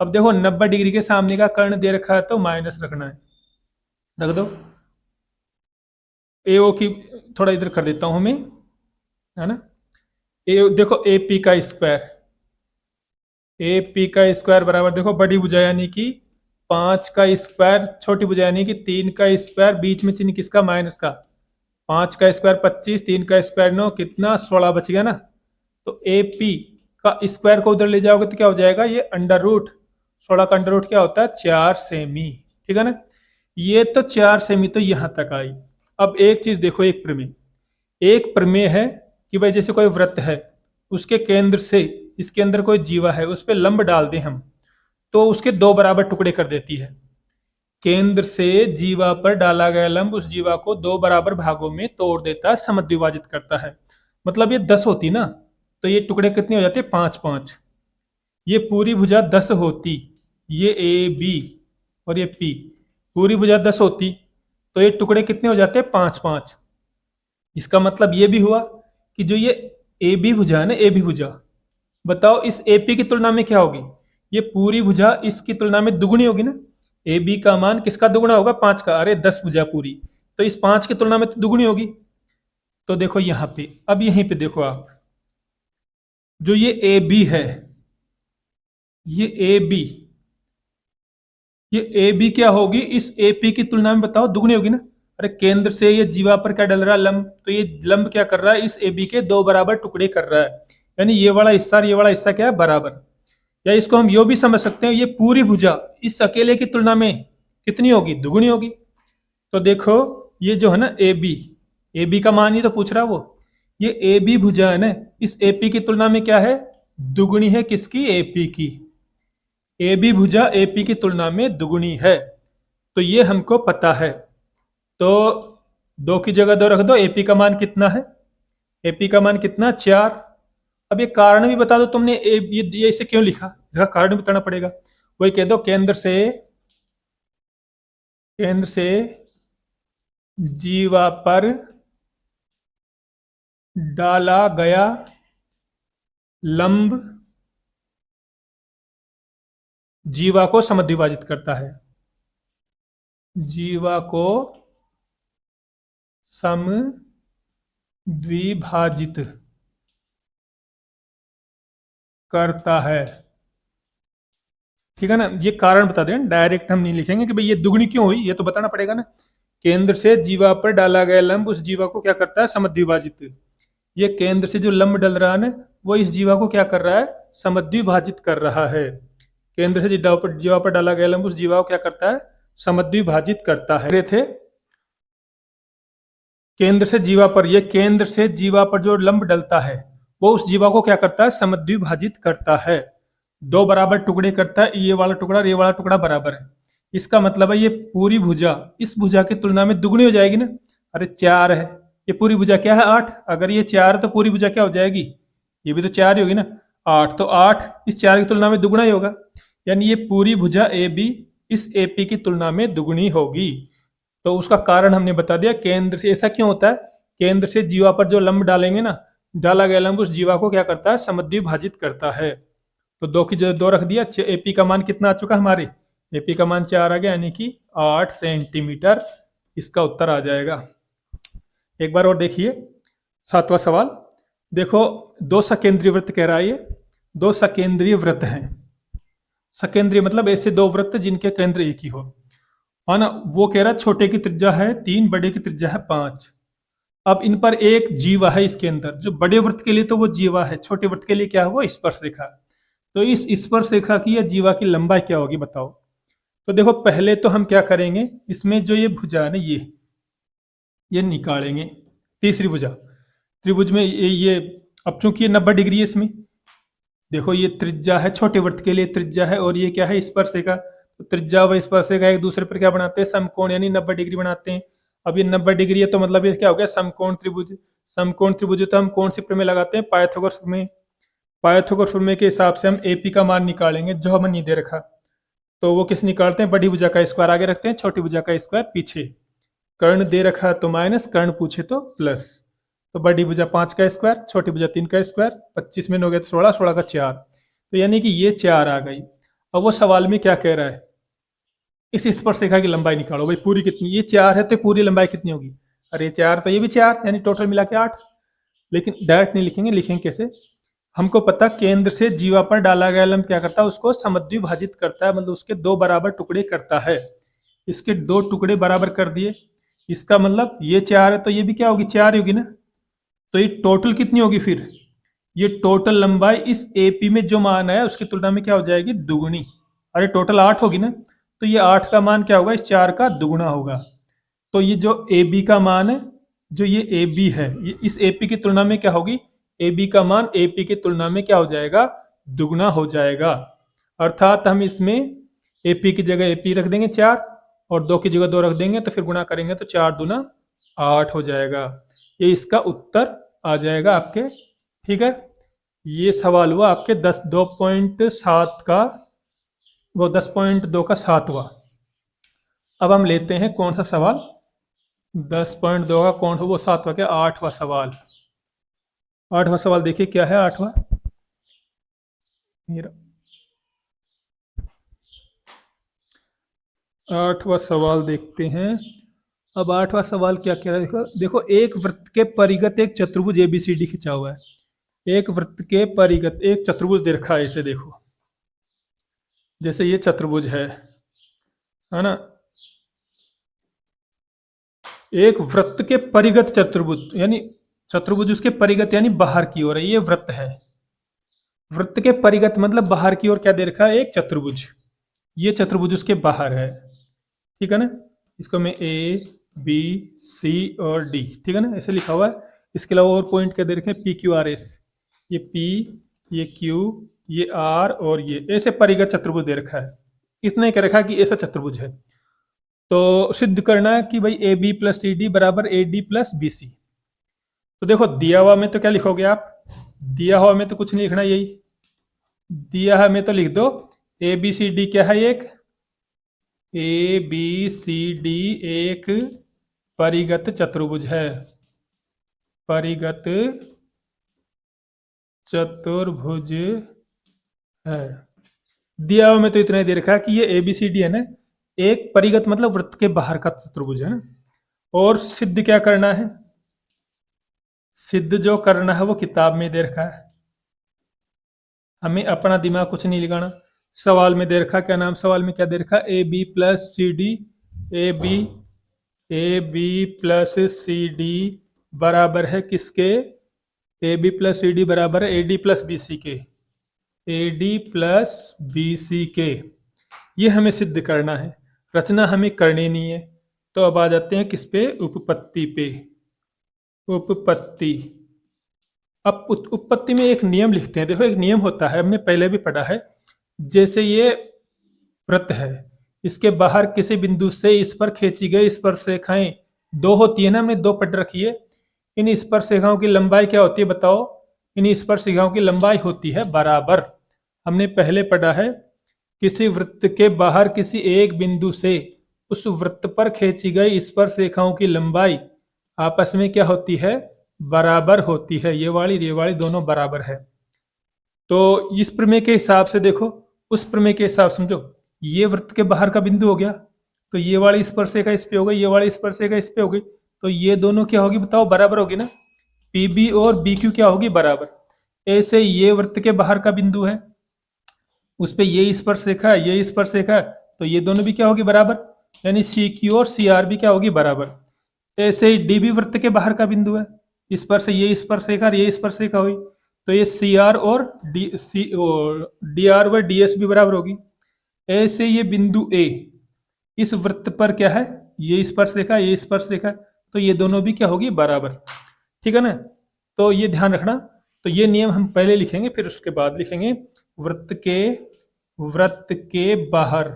Speaker 1: अब देखो 90 डिग्री के सामने का कर्ण दे रखा है तो माइनस रखना है, रख दो। एओ की थोड़ा इधर कर देता हूं मैं, है ना, ए देखो एपी का स्क्वायर, एपी का स्क्वायर बराबर देखो बड़ी भुजा यानी कि 5 का स्क्वायर छोटी भुजा यानी कि 3 का स्क्वायर, बीच में चिन्ह किसका, माइनस का। 5 का स्क्वायर 25, 3 का स्क्वायर 9, कितना 16 बच गया ना। तो ए पी का स्क्वायर को उधर ले जाओगे तो क्या हो जाएगा, ये अंडर रूट 16 का अंडर रूट क्या होता है, 4 सेमी। ठीक है ना, ये तो 4 सेमी तो यहां तक आई। अब एक चीज देखो, एक प्रमेय है कि भाई जैसे कोई वृत्त है, उसके केंद्र से इसके अंदर कोई जीवा है, उस पर लंब डाल दें हम तो उसके 2 बराबर टुकड़े कर देती है। केंद्र से जीवा पर डाला गया लंब उस जीवा को 2 बराबर भागों में तोड़ देता है, समद्विभाजित करता है। मतलब ये 10 होती ना, तो ये टुकड़े कितने हो जाते, 5 5। ये पूरी भुजा 10 होती, ये ए बी और ये पी, पूरी भुजा 10 होती तो ये टुकड़े कितने हो जाते, 5 5। इसका मतलब ये भी हुआ कि जो ये ए बी भुजा है ना, ए बी भुजा, बताओ इस ए पी की तुलना में क्या होगी, ये पूरी भुजा इसकी तुलना में दुगुनी होगी ना। ए बी का मान किसका दुगुना होगा, 5 का। अरे 10 भुजा पूरी, तो इस 5 की तुलना में तो दुगुनी होगी। तो देखो यहां पे, अब यहीं पे देखो आप, जो ये ए बी है, ये ए बी, ये ए बी क्या होगी, इस ए पी की तुलना में बताओ दुगनी होगी ना। अरे केंद्र से ये जीवा पर क्या डल रहा है, लंब, तो ये लंब क्या कर रहा है, इस ए बी के 2 बराबर टुकड़े कर रहा है। यानी ये वाला हिस्सा और ये वाला हिस्सा क्या है, बराबर। या इसको हम यो भी समझ सकते हैं, ये पूरी भुजा इस अकेले की तुलना में कितनी होगी, दुगुनी होगी। तो देखो ये जो है ना ए बी का मान ही तो पूछ रहा है वो, ये ए बी भुजा है ना, इस ए पी की तुलना में क्या है, दुगुनी है किसकी, ए पी की। ए बी भुजा ए पी की तुलना में दुगुनी है, तो ये हमको पता है। तो 2 की जगह 2 रख दो, एपी का मान कितना है, एपी का मान कितना, 4। अब ये कारण भी बता दो तुमने, ये इसे क्यों लिखा, इसका कारण भी बताना पड़ेगा। वही कह दो, केंद्र से जीवा पर डाला गया लंब जीवा को समद्विभाजित करता है, जीवा को समद्विभाजित करता है। ठीक है ना, ये कारण बता दें, डायरेक्ट हम नहीं लिखेंगे कि भाई ये दुगनी क्यों हुई, ये तो बताना पड़ेगा ना। केंद्र से जीवा पर डाला गया लंब उस जीवा को क्या करता है, समद्विभाजित। ये केंद्र से जो लंब डल रहा है ना, वो इस जीवा को क्या कर रहा है, समद्विभाजित कर रहा है। केंद्र से जीवा पर डाला गया लंब उस जीवा को क्या करता है, समद्विभाजित करता है। थे केंद्र से जीवा पर, ये केंद्र से जीवा पर जो लंब डलता है वो उस जीवा को क्या करता है, समद्विभाजित करता है, 2 बराबर टुकड़े करता है। ये वाला टुकड़ा और ये वाला टुकड़ा बराबर है। इसका मतलब है ये पूरी भुजा इस भुजा की तुलना में दुगनी हो जाएगी ना। अरे 4 है, ये पूरी भुजा क्या है, 8। अगर ये 4 तो पूरी भुजा क्या हो जाएगी, ये भी तो 4 ही होगी ना, 8। तो 8 इस 4 की तुलना में दुगुना ही होगा, यानी ये पूरी भुजा ए बी इस ए पी की तुलना में दुगुनी होगी। तो उसका कारण हमने बता दिया, केंद्र से। ऐसा क्यों होता है, केंद्र से जीवा पर जो लंब डालेंगे ना, डाला गया लंब उस जीवा को क्या करता है, समद्विभाजित करता है। तो 2 की जगह 2 रख दिया। एपी का मान कितना आ चुका हमारे, एपी का मान 4 आ गया, यानी कि 8 सेंटीमीटर इसका उत्तर आ जाएगा। एक बार और देखिए 7वां सवाल देखो, 2 सकेंद्रीय वृत्त कह रहा है, ये 2 सकेंद्रीय वृत्त हैं। सकेंद्रीय मतलब ऐसे 2 वृत्त जिनके केंद्र एक ही हो, है ना। वो कह रहा है छोटे की त्रिज्या है 3, बड़े की त्रिज्या है 5। अब इन पर एक जीवा है इसके अंदर, जो बड़े वृत्त के लिए तो वो जीवा है, छोटे वृत्त के लिए क्या है, वो स्पर्श रेखा। तो इस स्पर्श रेखा की या जीवा की लंबाई क्या होगी बताओ। तो देखो पहले तो हम क्या करेंगे, इसमें जो ये भुजा है ना, ये निकालेंगे, तीसरी भुजा त्रिभुज में ये अब चूंकि ये 90 डिग्री है इसमें, देखो ये त्रिज्या है, छोटे वृत्त के लिए त्रिज्या है, और ये क्या है, स्पर्श रेखा। तो त्रिज्या व स्पर्श रेखा एक दूसरे पर क्या बनाते हैं, समकोण, यानी 90 डिग्री बनाते हैं। अब ये 90 डिग्री है तो मतलब ये क्या हो गया, समकोण त्रिभुज। समकोण त्रिभुज तो हम कौन सी प्रमेय लगाते हैं, पाइथागोरस प्रमेय। पाइथागोरस प्रमेय के हिसाब से हम एपी का मान निकालेंगे, जो हमें नहीं दे रखा। तो वो किस निकालते हैं, बड़ी भुजा का स्क्वायर आगे रखते हैं, छोटी भुजा का स्क्वायर पीछे। कर्ण दे रखा तो माइनस, कर्ण पूछे तो प्लस। तो बड़ी भुजा 5 का स्क्वायर, छोटी भुजा 3 का स्क्वायर, 25 में हो गया तो 16, 16 का 4। तो यानी कि ये 4 आ गई। अब वो सवाल में क्या कह रहा है, इस स्पर्श रेखा की लंबाई निकालो भाई, पूरी कितनी, ये 4 है तो पूरी लंबाई कितनी होगी। अरे 4 तो ये भी 4, यानी टोटल मिला के 8। लेकिन डायरेक्ट नहीं लिखेंगे, लिखेंगे कैसे, हमको पता केंद्र से जीवा पर डाला गया लंब क्या करता है, उसको समद्विभाजित करता है, मतलब उसके दो बराबर टुकड़े करता है। इसके दो टुकड़े बराबर कर दिए, इसका मतलब ये 4 है तो ये भी क्या होगी, 4 होगी ना। तो ये टोटल कितनी होगी फिर, ये टोटल लंबाई इस एपी में जो मान है उसकी तुलना में क्या हो जाएगी, दुगुनी। अरे टोटल 8 होगी ना, तो ये 8 का मान क्या होगा, इस 4 का दुगुना होगा। तो ये जो ए बी का मान है, जो ये ए बी है, ये इस ए पी की तुलना में क्या होगी, ए बी का मान ए पी की तुलना में क्या हो जाएगा, दुगना हो जाएगा। अर्थात हम इसमें ए पी की जगह ए पी रख देंगे 4 और 2 की जगह 2 रख देंगे, तो फिर गुणा करेंगे तो 4 दूना 8 हो जाएगा। ये इसका उत्तर आ जाएगा आपके। ठीक है, ये सवाल हुआ आपके 2.7 का, वो 10.2 का 7वां। अब हम लेते हैं कौन सा सवाल, 10.2 का कौन सा, वो 7वां क्या, 8वां सवाल। 8वां सवाल देखिए क्या है, 8वां, मेरा 8वां सवाल देखते हैं। अब 8वां सवाल क्या कह रहा है, देखो देखो, एक वृत्त के परिगत एक चतुर्भुज एबीसीडी खिंचा हुआ है। एक वृत्त के परिगत एक चतुर्भुज दे रखा है, इसे देखो, जैसे ये चतुर्भुज है ना। एक वृत्त के परिगत चतुर्भुज, यानी चतुर्भुज उसके परिगत यानी बाहर की ओर है, ये वृत्त है। वृत्त के परिगत मतलब बाहर की ओर क्या दे रखा है, एक चतुर्भुज। ये चतुर्भुज उसके बाहर है, ठीक है ना। इसको मैं ए बी सी और डी, ठीक है ना, ऐसे लिखा हुआ है। इसके अलावा और पॉइंट क्या दे रखे हैं, पी क्यू आर एस, ये पी, ये क्यू, ये आर और ये, ऐसे परिगत चतुर्भुज दे रखा है। इतना ही कह रखा है कि ऐसा चतुर्भुज है। तो सिद्ध करना है कि भाई A B plus C D बराबर A D plus B C. तो देखो दिया हुआ में तो क्या लिखोगे आप, दिया हुआ में तो कुछ नहीं लिखना, यही दिया है में तो लिख दो ए बी सी डी क्या है, एक ए बी सी डी एक परिगत चतुर्भुज है, परिगत चतुर्भुज है। दिया हुआ में तो इतना ही दे रखा है कि ये ए बी सी डी है ना, एक परिगत मतलब वृत्त के बाहर का चतुर्भुज है ना। और सिद्ध क्या करना है, सिद्ध जो करना है वो किताब में दे रखा है, हमें अपना दिमाग कुछ नहीं लगाना। सवाल में दे रखा, क्या नाम, सवाल में क्या दे रखा, A B plus C D, A B plus C D बराबर है किसके, A B plus C D बराबर है A D plus B C के, A D plus B C के। ये हमें सिद्ध करना है, रचना हमें करनी नहीं है। तो अब आ जाते हैं किस पे, उपपत्ति पे। उपपत्ति, अब उत्पत्ति में एक नियम लिखते हैं। देखो एक नियम होता है, हमने पहले भी पढ़ा है। जैसे ये वृत्त है, इसके बाहर किसी बिंदु से इस पर खींची गई स्पर्श रेखाएं दो होती है ना, हमने दो पढ़ रखी है। इन स्पर्श रेखाओं की लंबाई क्या होती है बताओ, इन स्पर्श रेखाओं की लंबाई होती है बराबर। हमने पहले पढ़ा है, किसी वृत्त के बाहर किसी एक बिंदु से उस वृत्त पर खींची गई स्पर्श रेखाओं की लंबाई आपस में क्या होती है, बराबर होती है। ये वाली दोनों बराबर है। तो इस प्रमेय के हिसाब से देखो, उस प्रमेय के हिसाब से समझो, ये वृत्त के बाहर का बिंदु हो गया, तो ये वाली स्पर्श रेखा इस पे हो गई, ये वाली स्पर्श रेखा इस पे हो गई, तो ये दोनों क्या होगी बताओ, बराबर होगी ना। पी बी और बी क्यू क्या होगी, बराबर। ऐसे ये वृत्त के बाहर का बिंदु है, उस पे ये स्पर्श रेखा है, ये स्पर्श रेखा है, तो ये दोनों भी क्या होगी, बराबर। यानी सी क्यू और सी आर भी क्या होगी, बराबर। ऐसे ही डी भी वृत्त के बाहर का बिंदु है, इस पर से ये स्पर्श रेखा और ये स्पर्श रेखा हुई, तो ये सी आर और डी आर व डी एस भी बराबर होगी। ऐसे ये बिंदु ए, इस वृत्त पर क्या है, ये स्पर्श रेखा, ये स्पर्श रेखा, तो ये दोनों भी क्या होगी, बराबर। ठीक है ना, तो ये ध्यान रखना। तो ये नियम हम पहले लिखेंगे, फिर उसके बाद लिखेंगे वृत्त के बाहर,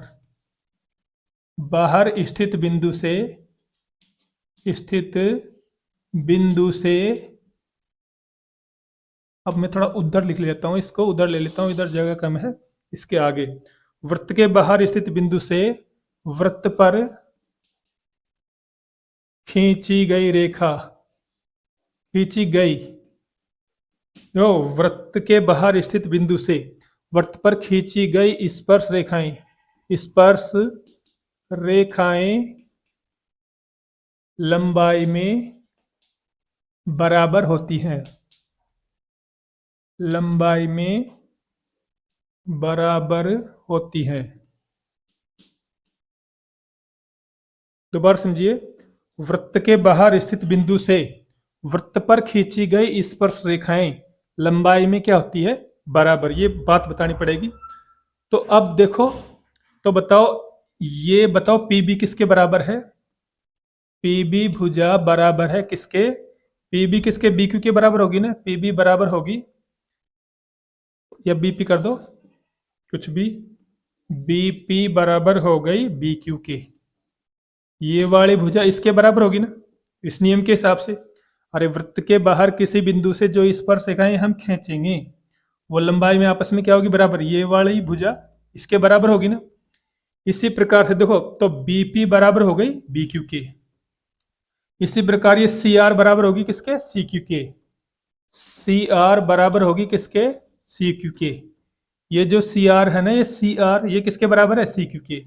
Speaker 1: बाहर स्थित बिंदु से, स्थित बिंदु से, अब मैं थोड़ा उधर लिख लेता हूं, इसको उधर ले लेता हूं, इधर जगह कम है। इसके आगे, वृत्त के बाहर स्थित बिंदु से वृत्त पर खींची गई रेखा, खींची गई, जो वृत्त के बाहर स्थित बिंदु से वृत्त पर खींची गई स्पर्श रेखाएं, स्पर्श रेखाएं लंबाई में बराबर होती हैं, लंबाई में बराबर होती है। दोबारा समझिए, वृत्त के बाहर स्थित बिंदु से वृत्त पर खींची गई स्पर्श रेखाएं लंबाई में क्या होती है, बराबर। ये बात बतानी पड़ेगी। तो अब देखो, तो बताओ, ये बताओ पीबी किसके बराबर है। पीबी भुजा बराबर है किसके, पीबी किसके, बीक्यू के बराबर होगी ना। पीबी बराबर होगी, या बीपी कर दो कुछ भी, बीपी बराबर हो गई बीक्यू के। ये वाली भुजा इसके बराबर होगी ना इस नियम के हिसाब से। अरे वृत्त के बाहर किसी बिंदु से जो स्पर्श रेखाएं हम खींचेंगे वो लंबाई में आपस में क्या होगी, बराबर। ये वाली भुजा इसके बराबर होगी ना। इसी प्रकार से देखो, तो बीपी बराबर हो गई बीक्यू के। इसी प्रकार ये सी आर बराबर होगी किसके, सी क्यू के। सी आर बराबर होगी किसके, सी क्यू के। ये जो सी आर है ना, ये सी आर ये किसके बराबर है, सी क्यू के।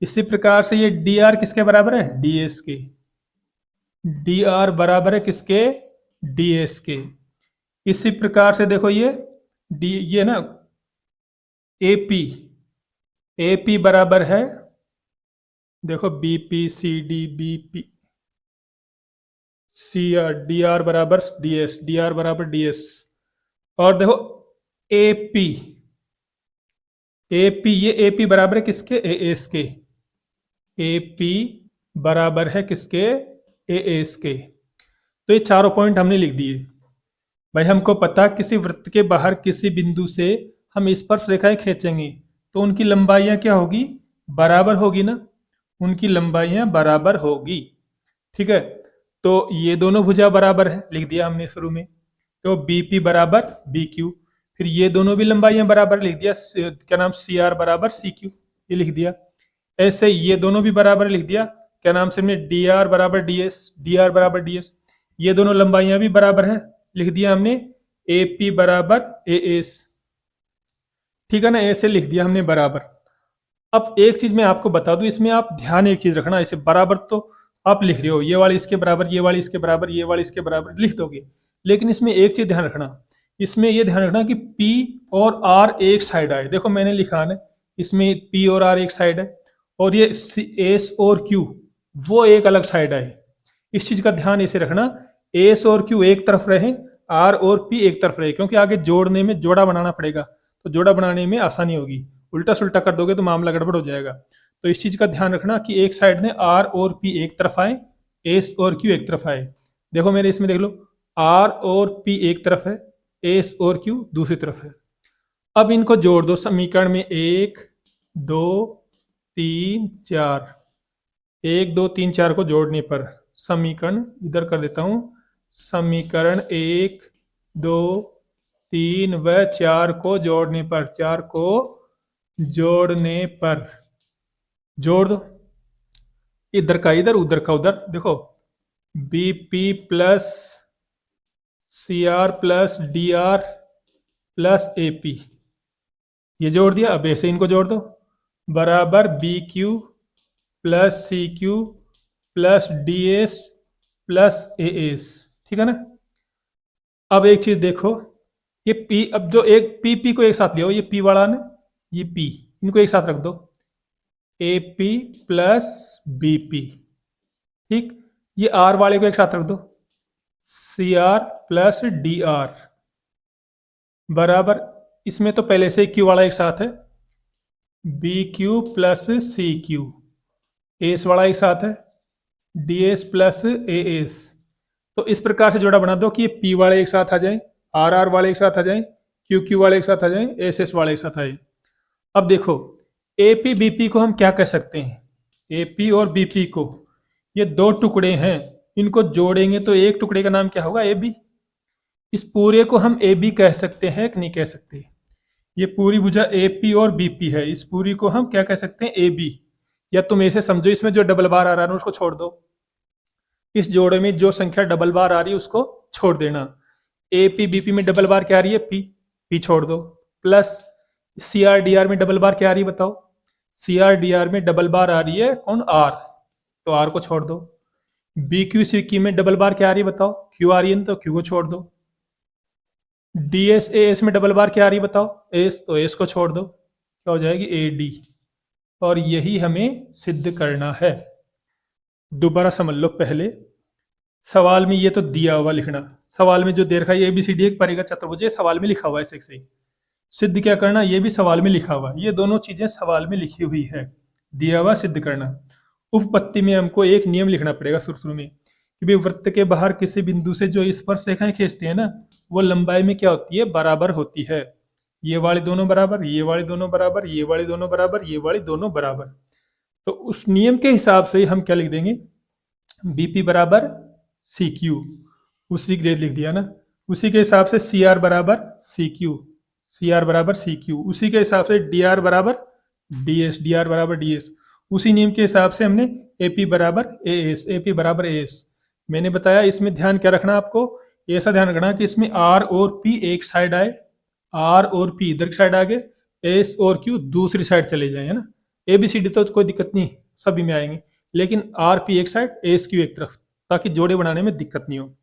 Speaker 1: इसी प्रकार से ये डी आर किसके बराबर है, डी एस के। डी आर बराबर है किसके, डी एस के। इसी प्रकार से देखो ये डी, ये ना एपी, एपी बराबर है, देखो BP C D BP C R, D R बराबर डी एस, डी आर बराबर डी एस। और देखो एपी, एपी ये एपी बराबर है किसके, ए एस के। एपी बराबर है किसके, ए एस के। तो ये चारों पॉइंट हमने लिख दिए। भाई हमको पता किसी वृत्त के बाहर किसी बिंदु से हम स्पर्श रेखाएं खींचेंगे तो उनकी लंबाइयां क्या होगी, बराबर होगी ना। उनकी लंबाइयां बराबर होगी, ठीक है। तो ये दोनों भुजा बराबर है, लिख दिया हमने शुरू में। तो बीपी बराबर बी क्यू, फिर ये दोनों भी लंबाइयां बराबर, लिख दिया क्या नाम, सी आर बराबर सी क्यू, ये लिख दिया। ऐसे ये दोनों भी बराबर लिख दिया, क्या नाम से हमने, डी आर बराबर डी एस, डी आर बराबर डी एस। ये दोनों लंबाइयां भी बराबर है, लिख दिया हमने ए पी बराबर ए एस, ठीक है ना। ऐसे लिख दिया हमने बराबर। अब एक चीज मैं आपको बता दूं, इसमें आप ध्यान एक चीज रखना, ऐसे बराबर तो आप लिख रहे हो, ये वाली इसके बराबर, ये वाली इसके बराबर, ये वाली इसके बराबर लिख दोगे, लेकिन इसमें एक चीज ध्यान रखना, इसमें ये ध्यान रखना कि P और R एक साइड आए। देखो मैंने लिखा है इसमें P और R एक साइड है, और ये S और Q वो एक अलग साइड आए। इस चीज का ध्यान ऐसे रखना, S और Q एक तरफ रहे, R और P एक तरफ रहे, क्योंकि आगे जोड़ने में जोड़ा बनाना पड़ेगा, तो जोड़ा बनाने में आसानी होगी। उल्टा सुल्टा कर दोगे तो मामला गड़बड़ हो जाएगा। तो इस चीज का ध्यान रखना कि एक साइड में R और P एक तरफ आए, S और Q एक तरफ आए। देखो मेरे इसमें देख लो, R और P एक तरफ है, S और Q दूसरी तरफ है। अब इनको जोड़ दो समीकरण में, 1 2 3 4, 1 2 3 4 को जोड़ने पर समीकरण इधर कर देता हूं, समीकरण 1 2 3 व 4 को जोड़ने पर, 4 को जोड़ने पर जोड़ दो, इधर का इधर उधर का उधर। देखो BP plus C R plus D R plus A P, ये जोड़ दिया। अब ऐसे इनको जोड़ दो, बराबर B Q plus C Q plus D S plus A S, ठीक है ना। अब एक चीज देखो, ये पी, अब जो एक पी पी को एक साथ लिया, ये पी वाला ने, ये पी, इनको एक साथ रख दो, A P plus B P, ठीक। ये आर वाले को एक साथ रख दो, C R plus D R, बराबर, इसमें तो पहले से क्यू वाला एक साथ है, B Q plus C Q, S वाला एक साथ है, D S plus A S. तो इस प्रकार से जोड़ा बना दो कि ये पी वाले एक साथ आ जाए, आर आर वाले एक साथ आ जाए, क्यू क्यू वाले एक साथ आ जाए, एस एस वाले एक साथ आए। अब देखो ए पी बी पी को हम क्या कह सकते हैं, ए पी और बी पी को, ये दो टुकड़े हैं, इनको जोड़ेंगे तो एक टुकड़े का नाम क्या होगा, ए बी। इस पूरे को हम ए बी कह सकते हैं कि नहीं कह सकते। ये पूरी भुजा ए पी और बी पी है, इस पूरी को हम क्या कह सकते हैं, ए बी। या तुम ऐसे समझो, इसमें जो डबल बार आ रहा है उसको छोड़ दो, इस जोड़े में जो संख्या डबल बार आ रही है उसको छोड़ देना। ए पी बी पी में डबल बार क्या आ रही है, पी, पी छोड़ दो, plus C R D R में डबल बार क्या आ रही है बताओ, सी आर डी आर में डबल बार आ रही है कौन, आर, तो आर को छोड़ दो। बी क्यू सी क्यू में डबल बार क्या आ रही है बताओ, क्यू आ रही है, तो क्यू को छोड़ दो। डी एस ए एस में डबल बार क्या आ रही है बताओ, एस, तो एस को छोड़ दो, क्या हो जाएगी ए डी। और यही हमें सिद्ध करना है। दोबारा समझ लो, पहले सवाल में ये तो दिया हुआ लिखना, सवाल में जो दे रखा है एबीसीडी एक परिघ चतुर्भुज, ये सवाल में लिखा हुआ है ऐसे। सिद्ध क्या करना, ये भी सवाल में लिखा हुआ, ये दोनों चीजें सवाल में लिखी हुई है। दिया हुआ सिद्ध करना। उपपत्ति में हमको एक नियम लिखना पड़ेगा शुरू में कि भाई वृत्त के बाहर किसी बिंदु से जो स्पर्श रेखाएं खींचते हैं ना, वो लंबाई में क्या होती है, बराबर होती है। ये वाली दोनों बराबर, ये वाली दोनों बराबर, ये वाली दोनों बराबर, ये वाली दोनों बराबर। तो उस नियम के हिसाब से हम क्या लिख देंगे, बीपी बराबर सी क्यू, उसी के लिख दिया ना। उसी के हिसाब से सी आर बराबर सी क्यू, सी आर बराबर सी क्यू। उसी के हिसाब से डी आर बराबर डी एस, डी आर बराबर डी एस। उसी नियम के हिसाब से हमने ए पी बराबर ए एस, ए पी बराबर ए एस। मैंने बताया इसमें ध्यान क्या रखना आपको, ऐसा ध्यान रखना कि इसमें आर और पी एक साइड आए, आर और पी इधर की साइड आगे, एस और क्यू दूसरी साइड चले जाए, है ना। ए बी सी डी तो कोई दिक्कत नहीं, सभी में आएंगे, लेकिन आर पी एक साइड, एस क्यू एक तरफ, ताकि जोड़े बनाने में दिक्कत नहीं हो।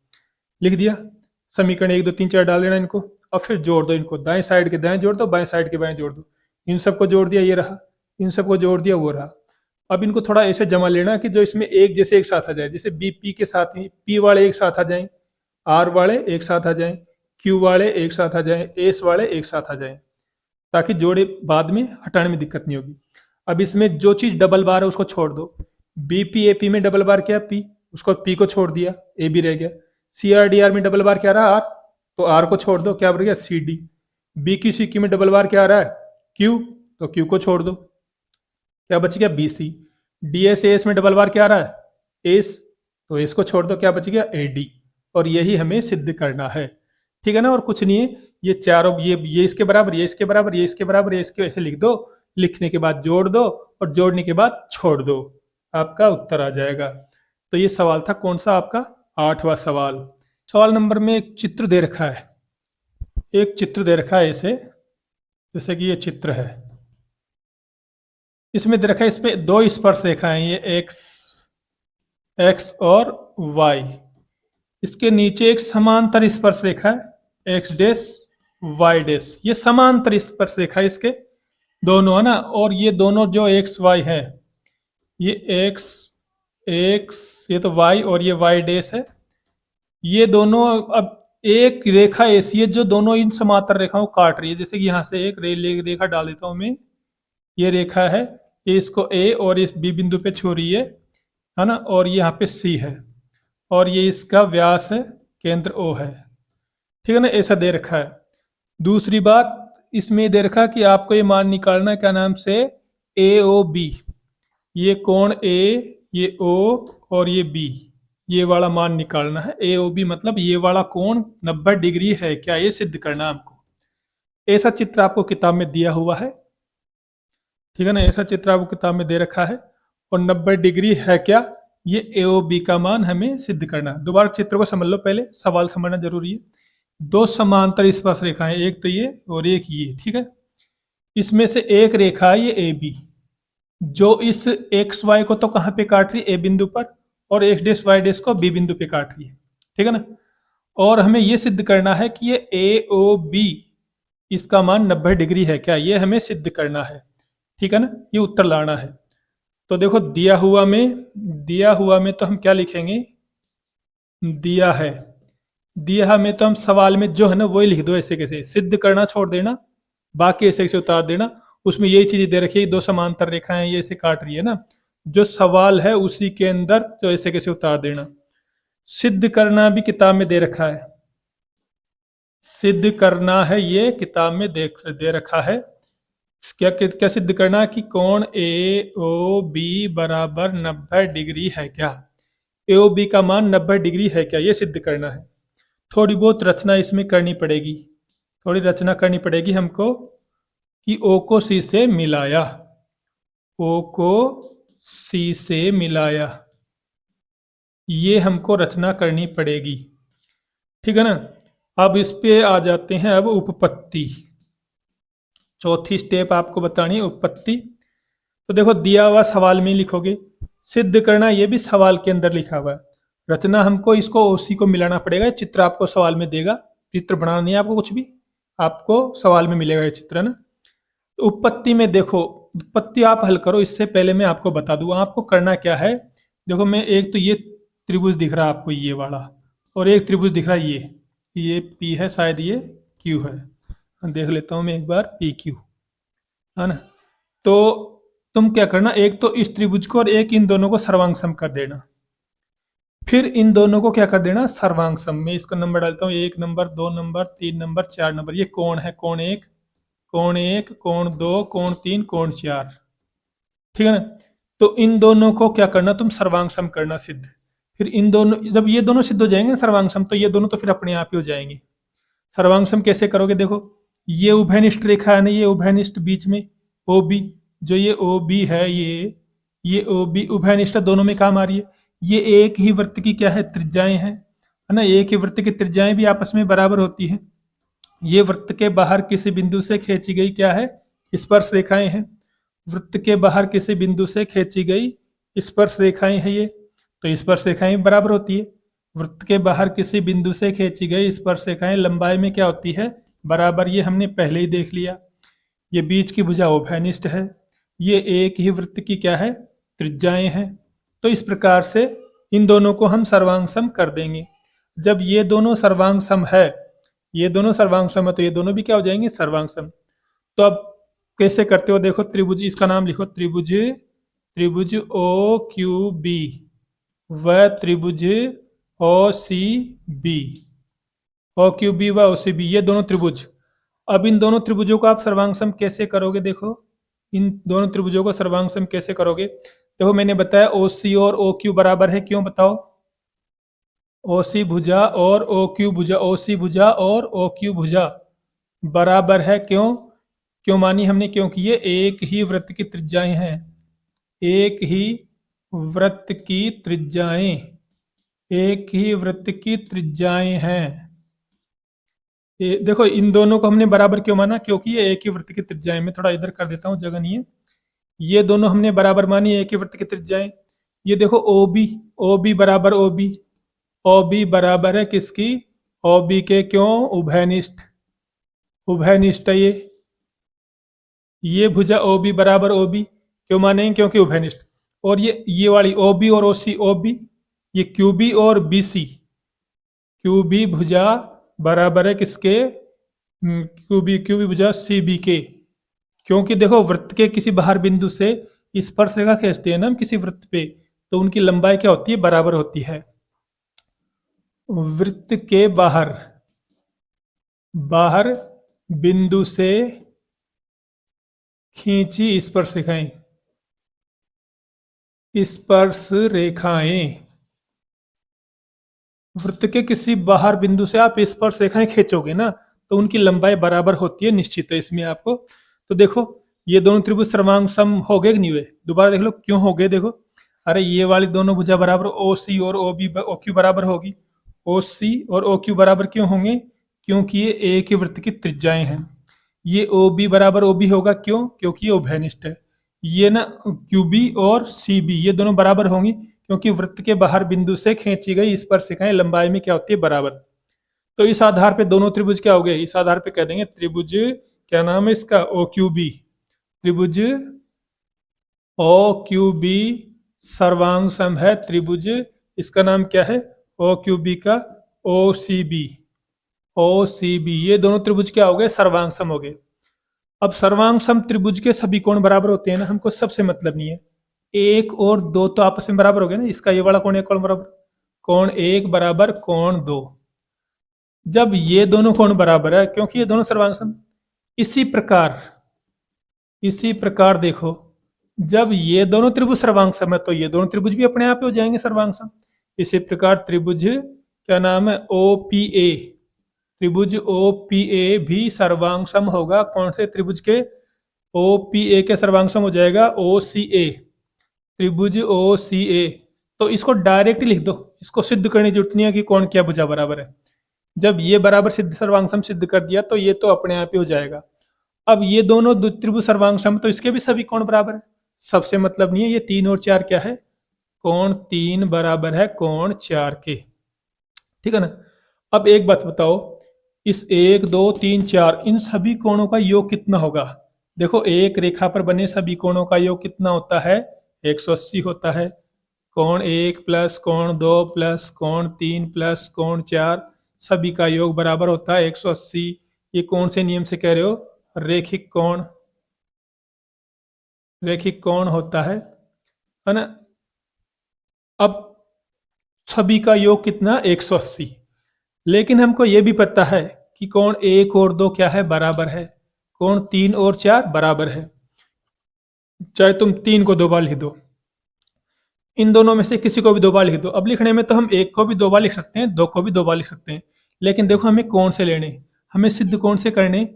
Speaker 1: लिख दिया, समीकरण 1 2 3 4 डाल देना इनको, और फिर जोड़ दो इनको, दाएं साइड के दाएं जोड़ दो, बाएं साइड के बाएं जोड़ दो। इन सबको जोड़ दिया, ये रहा, इन सबको जोड़ दिया, वो रहा। अब इनको थोड़ा ऐसे जमा लेना कि जो इसमें एक जैसे एक साथ आ जाए, जैसे बी पी के साथ ही पी वाले एक साथ आ जाएं, आर वाले एक साथ आ जाएं, क्यू वाले एक साथ आ जाएं, एस वाले एक साथ आ जाएं, ताकि जोड़े बाद में हटाने में दिक्कत नहीं होगी। अब इसमें जो चीज डबल बार है उसको छोड़ दो। बीपी एपी में डबल बार क्या, पी, उसको पी को छोड़ दिया, ए बी रह गया। सी आर डी आर में डबल बार क्या रहा, आर, तो आर को छोड़ दो, क्या बन गया C D. B Q C Q में डबल बार क्या आ रहा है, क्यू, तो क्यू को छोड़ दो, क्या बच गया B C. D S S में डबल बार क्या आ रहा है, एस, तो एस को छोड़ दो, क्या बच गया ए डी। और यही हमें सिद्ध करना है, ठीक है ना। और कुछ नहीं है, ये चारों, ये इसके बराबर, ये इसके बराबर, ये इसके बराबर, ये इसके, ऐसे लिख दो। लिखने के बाद जोड़ दो, और जोड़ने के बाद छोड़ दो, आपका उत्तर आ जाएगा। तो ये सवाल था कौन सा, आपका 8वां सवाल। सवाल नंबर में एक चित्र दे रखा है, एक चित्र दे रखा है ऐसे, जैसे कि ये चित्र है, इसमें दे रखा है, इस पे दो स्पर्श रेखा है, ये एक्स और वाई। इसके नीचे एक समांतर स्पर्श रेखा है, एक्स डैश वाई डैश, ये समांतर स्पर्श रेखा है इसके दोनों, है ना। और ये दोनों जो एक्स वाई है, ये एक्स एक्स, ये तो वाई, और ये वाई डैश है, ये दोनों अब एक रेखा ऐसी है जो दोनों इन समांतर रेखाओं को काट रही है। जैसे कि यहाँ से एक रेखा डाल देता हूं मैं, ये रेखा है, ये इसको ए और इस बी बिंदु पे छू रही है ना, और ये यहाँ पे सी है, और ये इसका व्यास है, केंद्र ओ है, ठीक है ना, ऐसा दे रखा है। दूसरी बात इसमें दे रखा कि आपको ये मान निकालना है, क्या नाम से, ए ओ बी, ये कोण ए, ये ओ और ये बी, ये वाला मान निकालना है। ए ओ बी मतलब ये वाला कोण 90 डिग्री है क्या, ये सिद्ध करना है हमको। ऐसा चित्र आपको किताब में दिया हुआ है, ठीक है ना, ऐसा चित्र आपको किताब में दे रखा है, और 90 डिग्री है क्या, ये ए ओ बी का मान हमें सिद्ध करना है। दोबारा चित्र को समझ लो, पहले सवाल समझना जरूरी है। दो समांतर स्पर्श रेखाएं, एक तो ये और एक ये, ठीक है। इसमें से एक रेखा है ये ए बी, जो इस एक्स वाई को तो कहाँ पे काट रही है, ए बिंदु पर, और एक्स डैश वाई डैश को बी बिंदु पे काट रही है, ठीक है ना। और हमें ये सिद्ध करना है कि ये ए ओ बी, इसका मान 90 डिग्री है क्या, ये हमें सिद्ध करना है, ठीक है ना, ये उत्तर लाना है। तो देखो दिया हुआ में तो हम क्या लिखेंगे, दिया में तो हम सवाल में जो है ना वही लिख दो, ऐसे कैसे, सिद्ध करना छोड़ देना, बाकी ऐसे कैसे उतार देना। उसमें यही चीजें दे रखी है, दो समांतर रेखाएं ये ऐसे काट रही है ना, जो सवाल है उसी के अंदर तो ऐसे कैसे उतार देना। सिद्ध करना भी किताब में दे रखा है, सिद्ध करना है, ये किताब में दे रखा है। क्या क्या सिद्ध करना कि कोण ए ओ बी बराबर 90 डिग्री है क्या, ए ओ बी का मान 90 डिग्री है क्या, ये सिद्ध करना है। थोड़ी बहुत रचना इसमें करनी पड़ेगी, थोड़ी रचना करनी पड़ेगी हमको, कि ओ को सी से मिलाया, ओ को सी से मिलाया, ये हमको रचना करनी पड़ेगी, ठीक है ना। अब इस पे आ जाते हैं, अब उपपत्ति, चौथी स्टेप आपको बतानी है, उपपत्ति। तो देखो दिया हुआ सवाल में लिखोगे, सिद्ध करना ये भी सवाल के अंदर लिखा हुआ है, रचना हमको इसको उसी को मिलाना पड़ेगा। चित्र आपको सवाल में देगा, चित्र बनाना नहीं है आपको कुछ भी, आपको सवाल में मिलेगा ये चित्र, है ना। तो उत्पत्ति में देखो, उत्पत्ति आप हल करो, इससे पहले मैं आपको बता दूं आपको करना क्या है। देखो मैं एक तो ये त्रिभुज दिख रहा है आपको ये वाला, और एक त्रिभुज दिख रहा है ये पी है, शायद ये क्यू है, देख लेता हूं मैं एक बार, पी क्यू, है ना। तो तुम क्या करना, एक तो इस त्रिभुज को और एक इन दोनों को सर्वांग सम कर देना, फिर इन दोनों को क्या कर देना, सर्वांग सम में। इसका नंबर डालता हूँ, 1 नंबर, 2 नंबर, 3 नंबर, 4 नंबर। ये कोण है, कोण एक, कोण एक, कोण दो, कोण तीन, कोण चार, ठीक है ना। तो इन दोनों को क्या करना, तुम सर्वांग सम करना सिद्ध। फिर इन दोनों, जब ये दोनों सिद्ध हो जाएंगे सर्वांग सम, तो ये दोनों तो फिर अपने आप ही हो जाएंगे। सर्वांग सम कैसे करोगे, देखो ये उभयनिष्ठ रेखा है ना, ये उभयनिष्ठ बीच में ओ बी, जो ये ओ बी है, ये ओ बी उभयनिष्ठ दोनों में काम आ रही है। ये एक ही वृत्त की क्या है, त्रिज्याएं हैं, है ना। एक ही वृत्त की त्रिज्याएं भी आपस में बराबर होती है। ये वृत्त के बाहर किसी बिंदु से खींची गई क्या है, स्पर्श रेखाएं हैं। वृत्त के बाहर किसी बिंदु से खींची गई स्पर्श रेखाएं हैं ये, तो स्पर्श रेखाएं बराबर होती है। वृत्त के बाहर किसी बिंदु से खींची गई स्पर्श रेखाएं लंबाई में क्या होती है, बराबर। ये हमने पहले ही देख लिया। ये बीच की भुजा उभयनिष्ठ है, ये एक ही वृत्त की क्या है, त्रिज्याएं हैं। तो इस प्रकार से इन दोनों को हम सर्वांग सम कर देंगे। जब ये दोनों सर्वांग सम है, ये दोनों सर्वांग सम है, तो ये दोनों भी क्या हो जाएंगे, सर्वांग सम। तो अब कैसे करते हो, देखो त्रिभुज, इसका नाम लिखो त्रिभुज, त्रिभुज ओ क्यू बी व त्रिभुज O C B, O Q B व ओ सी बी, ये दोनों त्रिभुज। अब इन दोनों त्रिभुजों को आप सर्वांग सम कैसे करोगे, देखो इन दोनों त्रिभुजों को सर्वांग सम कैसे करोगे। देखो मैंने बताया ओ सी और ओ क्यू बराबर है, क्यों बताओ, ओ सी भुजा और ओ क्यू भुजा, ओ सी भुजा और ओ क्यू भुजा बराबर है, क्यों, क्यों मानी हमने, क्योंकि ये एक ही वृत्त की त्रिज्याएं हैं, एक ही वृत्त की त्रिज्याएं, एक ही वृत्त की त्रिज्याएं हैं। देखो इन दोनों को हमने बराबर क्यों माना, क्योंकि ये एक ही वृत्त की त्रिज्याएं, मैं थोड़ा इधर कर देता हूं, जगह नहीं है। ये दोनों हमने बराबर मानी, एक ही वृत्त की त्रिज्याएं। ये देखो ओ बी बराबर ओ बी बराबर है किसकी, ओ बी के, क्यों, उभयनिष्ठ, उभयनिष्ठ है ये भुजा ओ बी बराबर ओ बी, क्यों मानेंगे, क्योंकि उभयनिष्ठ। और ये वाली ओ बी और ओ बी, ये क्यू बी और बी सी, क्यू बी भुजा बराबर है किसके, क्यू बी भुजा सी बी के। क्योंकि देखो वृत्त के किसी बाहर बिंदु से स्पर्श रेखा खींचते हैं ना हम किसी वृत्त पे, तो उनकी लंबाई क्या होती है, बराबर होती है। वृत्त के बाहर, बाहर बिंदु से खींची स्पर्श रेखाएं, स्पर्श रेखाएं, वृत्त के किसी बाहर बिंदु से आप स्पर्श रेखाएं खींचोगे ना, तो उनकी लंबाई बराबर होती है, निश्चित है इसमें आपको। तो देखो ये दोनों त्रिभुज सर्वांग सम हो गए कि नहीं हुए, दोबारा देख लो क्यों हो गए। देखो अरे ये वाली दोनों भुजा बराबर ओ सी और ओ बी ओ क्यू बराबर होगी, ओ सी और ओ क्यू बराबर क्यों होंगे, क्योंकि ये एक ही वृत्त की त्रिज्याएं हैं। ये ओ बी बराबर ओ बी होगा, क्यों, क्योंकि ये उभयनिष्ठ है। ये ना क्यू बी और सी बी, ये दोनों बराबर होंगी क्योंकि वृत्त के बाहर बिंदु से खींची गई स्पर्शिकाएं लंबाई में क्या होती है, बराबर। तो इस आधार पे दोनों त्रिभुज क्या हो गए, इस आधार पे कह देंगे त्रिभुज, क्या नाम है इसका, ओ क्यू बी, त्रिभुज ओ क्यू बी सर्वांग सम है त्रिभुज, इसका नाम क्या है, ओ क्यू बी का ओ सी बी, ओ सी बी, ये दोनों त्रिभुज क्या हो गए, सर्वांग सम हो गए। अब सर्वांग सम त्रिभुज के सभी कोण बराबर होते हैं ना, हमको सबसे मतलब नहीं है, एक और दो तो आपस में बराबर हो गए ना, इसका ये वाला कोण एक कोण बराबर, कोण एक बराबर कोण दो। जब ये दोनों कोण बराबर है क्योंकि ये दोनों सर्वांग सम, इसी प्रकार देखो जब ये दोनों त्रिभुज सर्वांग सम है तो ये दोनों त्रिभुज भी अपने आप ही हो जाएंगे सर्वांग सम। इसी प्रकार त्रिभुज क्या नाम है, ओ पी ए, त्रिभुज ओ पी ए भी सर्वांग सम होगा, कौन से त्रिभुज के, ओ पी ए के सर्वांग सम हो जाएगा ओ सी ए, त्रिभुज ओ सी ए। तो इसको डायरेक्ट लिख दो, इसको सिद्ध करने की जरूरत नहीं है कि कौन क्या भुजा बराबर है। जब ये बराबर सिद्ध सर्वांग सम सिद्ध कर दिया तो ये तो अपने आप ही हो जाएगा। अब ये दोनों त्रिभुज सर्वांग सम, तो इसके भी सभी कोण बराबर है, सबसे मतलब नहीं है। ये 3 और 4 क्या है, कोण 3 बराबर है कोण 4 के, ठीक है ना। अब एक बात बताओ, इस 1 2 3 4 इन सभी कोणों का योग कितना होगा? देखो एक रेखा पर बने सभी कोणों का योग कितना होता है? 180 होता है। कोण 1 प्लस कोण 2 प्लस कोण 3 प्लस कोण 4 सभी का योग बराबर होता है 180। ये कौन से नियम से कह रहे हो? रैखिक कोण, रैखिक कोण होता है ना। अब सभी का योग कितना? 180। लेकिन हमको ये भी पता है कि कोण 1 और 2 क्या है? बराबर है। कोण 3 और 4 बराबर है। चाहे तुम 3 को 2 बार लिख दो, इन दोनों में से किसी को भी 2 बार लिख दो। अब लिखने में तो हम 1 को भी 2 बार लिख सकते हैं, 2 को भी 2 बार लिख सकते हैं, लेकिन देखो हमें कौन से लेने, हमें सिद्ध कौन से करने?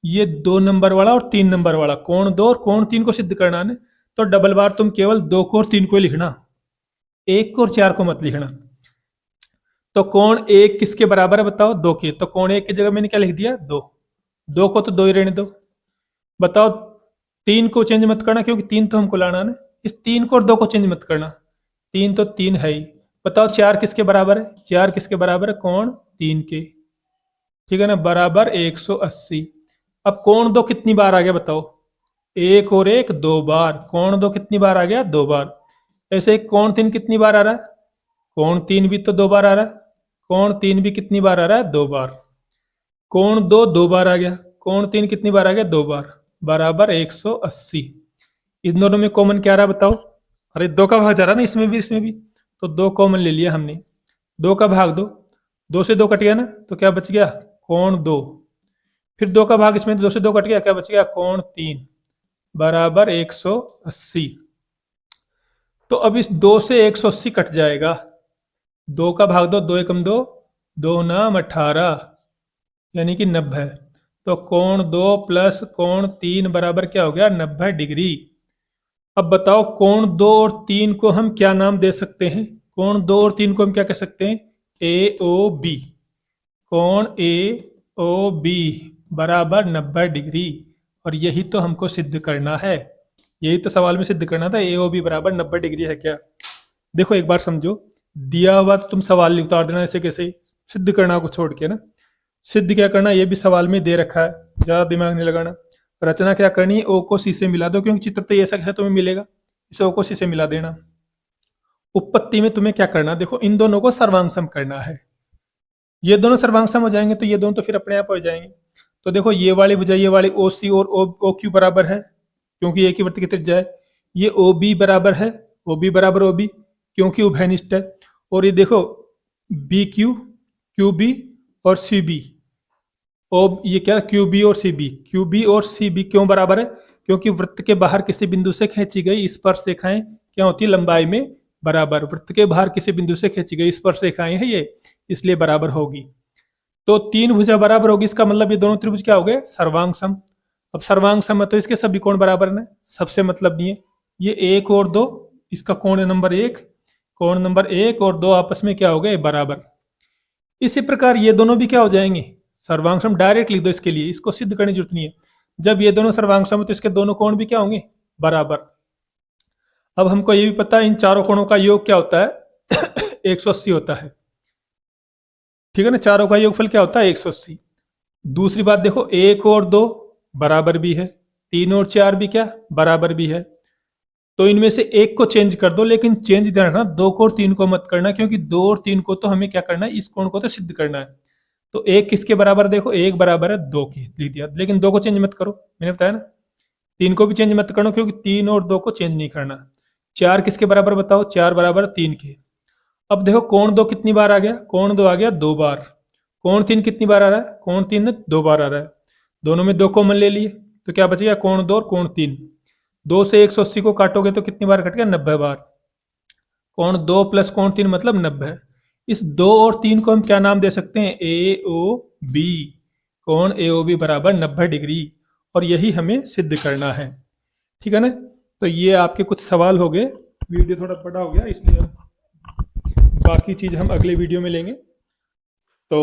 Speaker 1: ये 2 नंबर वाला और 3 नंबर वाला, कोण 2 और कोण 3 को सिद्ध करना है। तो डबल बार तुम केवल 2 को और 3 को ही लिखना, 1 को और 4 को मत लिखना। तो कोण 1 किसके बराबर है बताओ? 2 के। तो कोण 1 की जगह मैंने क्या लिख दिया? 2। 2 को तो 2 ही रहने दो। बताओ 3 को चेंज मत करना, क्योंकि 3 तो हमको लाना है ना। इस 3 को और 2 को चेंज मत करना, 3 तो 3 है ही। बताओ 4 किसके बराबर है? 4 किसके बराबर है? कोण 3 के। ठीक है ना, बराबर 180। अब कोण 2 कितनी बार आ गया बताओ? 1 और 1 2 बार। कोण 2 कितनी बार आ गया? 2 बार। ऐसे कोण 3 कितनी बार आ रहा है? कोण 3 भी तो 2 बार आ रहा है। कोण 3 भी कितनी बार आ रहा है? 2 बार। कोण 2 2 बार आ गया, कोण 3 कितनी बार आ गया? 2 बार, बराबर 180। इन दोनों में कॉमन क्या रहा बताओ? अरे 2 का भाग जा रहा ना, इसमें भी इसमें भी, तो 2 कॉमन ले लिया हमने। 2 का भाग दो, 2 से 2 कट गया ना, तो क्या बच गया? कोण 2। फिर 2 का भाग इसमें, 2 से 2 कट गया, क्या बच गया? कोण 3, बराबर 180। तो अब इस 2 से 180 कट जाएगा, 2 का भाग दो, 2 एकम 2, 2 नाम 18, यानी कि 90। तो कोण 2 प्लस कोण 3 बराबर क्या हो गया? 90 डिग्री। अब बताओ कोण 2 और 3 को हम क्या नाम दे सकते हैं? कोण 2 और 3 को हम क्या कह सकते हैं? ए ओ बी। कोण ए ओ बी बराबर 90 डिग्री। और यही तो हमको सिद्ध करना है, यही तो सवाल में सिद्ध करना था, ए ओ बी बराबर 90 डिग्री है क्या। देखो एक बार समझो, दिया हुआ तो तुम सवाल उतार देना ऐसे कैसे, सिद्ध करना को छोड़ के ना। सिद्ध क्या करना ये भी सवाल में दे रखा है, ज़्यादा दिमाग नहीं लगाना। रचना क्या करनी है? ओ को सी से मिला दो, क्योंकि चित्र तो ऐसा है तुम्हें मिलेगा, इसे ओ को सी से मिला देना। उत्पत्ति में तुम्हें क्या करना? देखो इन दोनों को सर्वांगसम करना है। ये दोनों सर्वांगसम हो जाएंगे तो ये दोनों तो फिर अपने आप हो जाएंगे। तो देखो ये वाली भुजा, ये वाली ओ सी और ओ क्यू बराबर है, क्योंकि एक ही वृत्त की त्रिज्या है। ये ओ बी बराबर है, ओ बी बराबर ओ बी, क्योंकि उभयनिष्ठ है। और ये देखो बी क्यू, क्यू बी और सी बी, ओ ये क्या? क्यू बी और सी बी। क्यू बी और सी बी क्यों बराबर है? क्योंकि वृत्त के बाहर किसी बिंदु से खींची गई स्पर्श रेखाएं क्या होती है? लंबाई में बराबर। वृत्त के बाहर किसी बिंदु से खींची गई स्पर्श रेखाएं है ये, इसलिए बराबर होगी। तो 3 भुजा बराबर होगी, इसका मतलब ये दोनों त्रिभुज क्या हो गए? सर्वांग सम। अब सर्वांग सम है तो इसके सभी कोण बराबर है, सबसे मतलब नहीं है। ये 1 और 2, इसका कोण नंबर 1, कोण नंबर 1 और 2 आपस में क्या हो गए? बराबर। इसी प्रकार ये दोनों भी क्या हो जाएंगे? सर्वांगसम। डायरेक्ट लिख दो इसके लिए, इसको सिद्ध करने की जरूरत नहीं है। जब ये दोनों सर्वांगसम है तो इसके दोनों कोण भी क्या होंगे? बराबर। अब हमको ये भी पता है इन चारों कोणों का योग क्या होता है? 180 होता है। ठीक है ना, चारों का योगफल क्या होता है? 180। दूसरी बात देखो, 1 और 2 बराबर भी है, 3 और 4 भी क्या? बराबर भी है। तो इनमें से एक को चेंज कर दो, लेकिन चेंज ध्यान रखना 2 को और 3 को मत करना, क्योंकि 2 और 3 को तो हमें क्या करना है? इस कोण को तो सिद्ध करना है। तो 1 किसके बराबर? देखो 1 बराबर है 2 के, लिख दिया, लेकिन 2 को चेंज मत करो, मैंने बताया ना। 3 को भी चेंज मत करना, क्योंकि 3 और 2 को चेंज नहीं करना। 4 किसके बराबर बताओ? 4 बराबर 3 के। अब देखो कोण 2 कितनी बार आ गया? कोण 2 आ गया 2 बार। कोण 3 कितनी बार आ रहा है? कोण 3 2 बार आ रहा है। दोनों में 2 कॉमन ले लिए, तो क्या बच गया? कोण 2 और कोण 3। 2 से 180 को काटोगे तो कितनी बार कट गया? 90 बार। कोण 2 प्लस कोण 3 मतलब 90। इस 2 और 3 को हम क्या नाम दे सकते हैं? ए ओ बी। कोण ए ओ बी बराबर 90 डिग्री। और यही हमें सिद्ध करना है। ठीक है ना, तो ये आपके कुछ सवाल हो गए। वीडियो थोड़ा बड़ा हो गया, इसलिए बाकी चीज़ हम अगले वीडियो में लेंगे। तो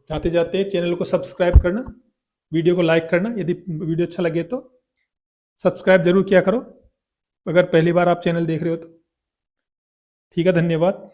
Speaker 1: जाते जाते चैनल को सब्सक्राइब करना, वीडियो को लाइक करना, यदि वीडियो अच्छा लगे तो सब्सक्राइब जरूर किया करो, अगर पहली बार आप चैनल देख रहे हो तो। ठीक है, धन्यवाद।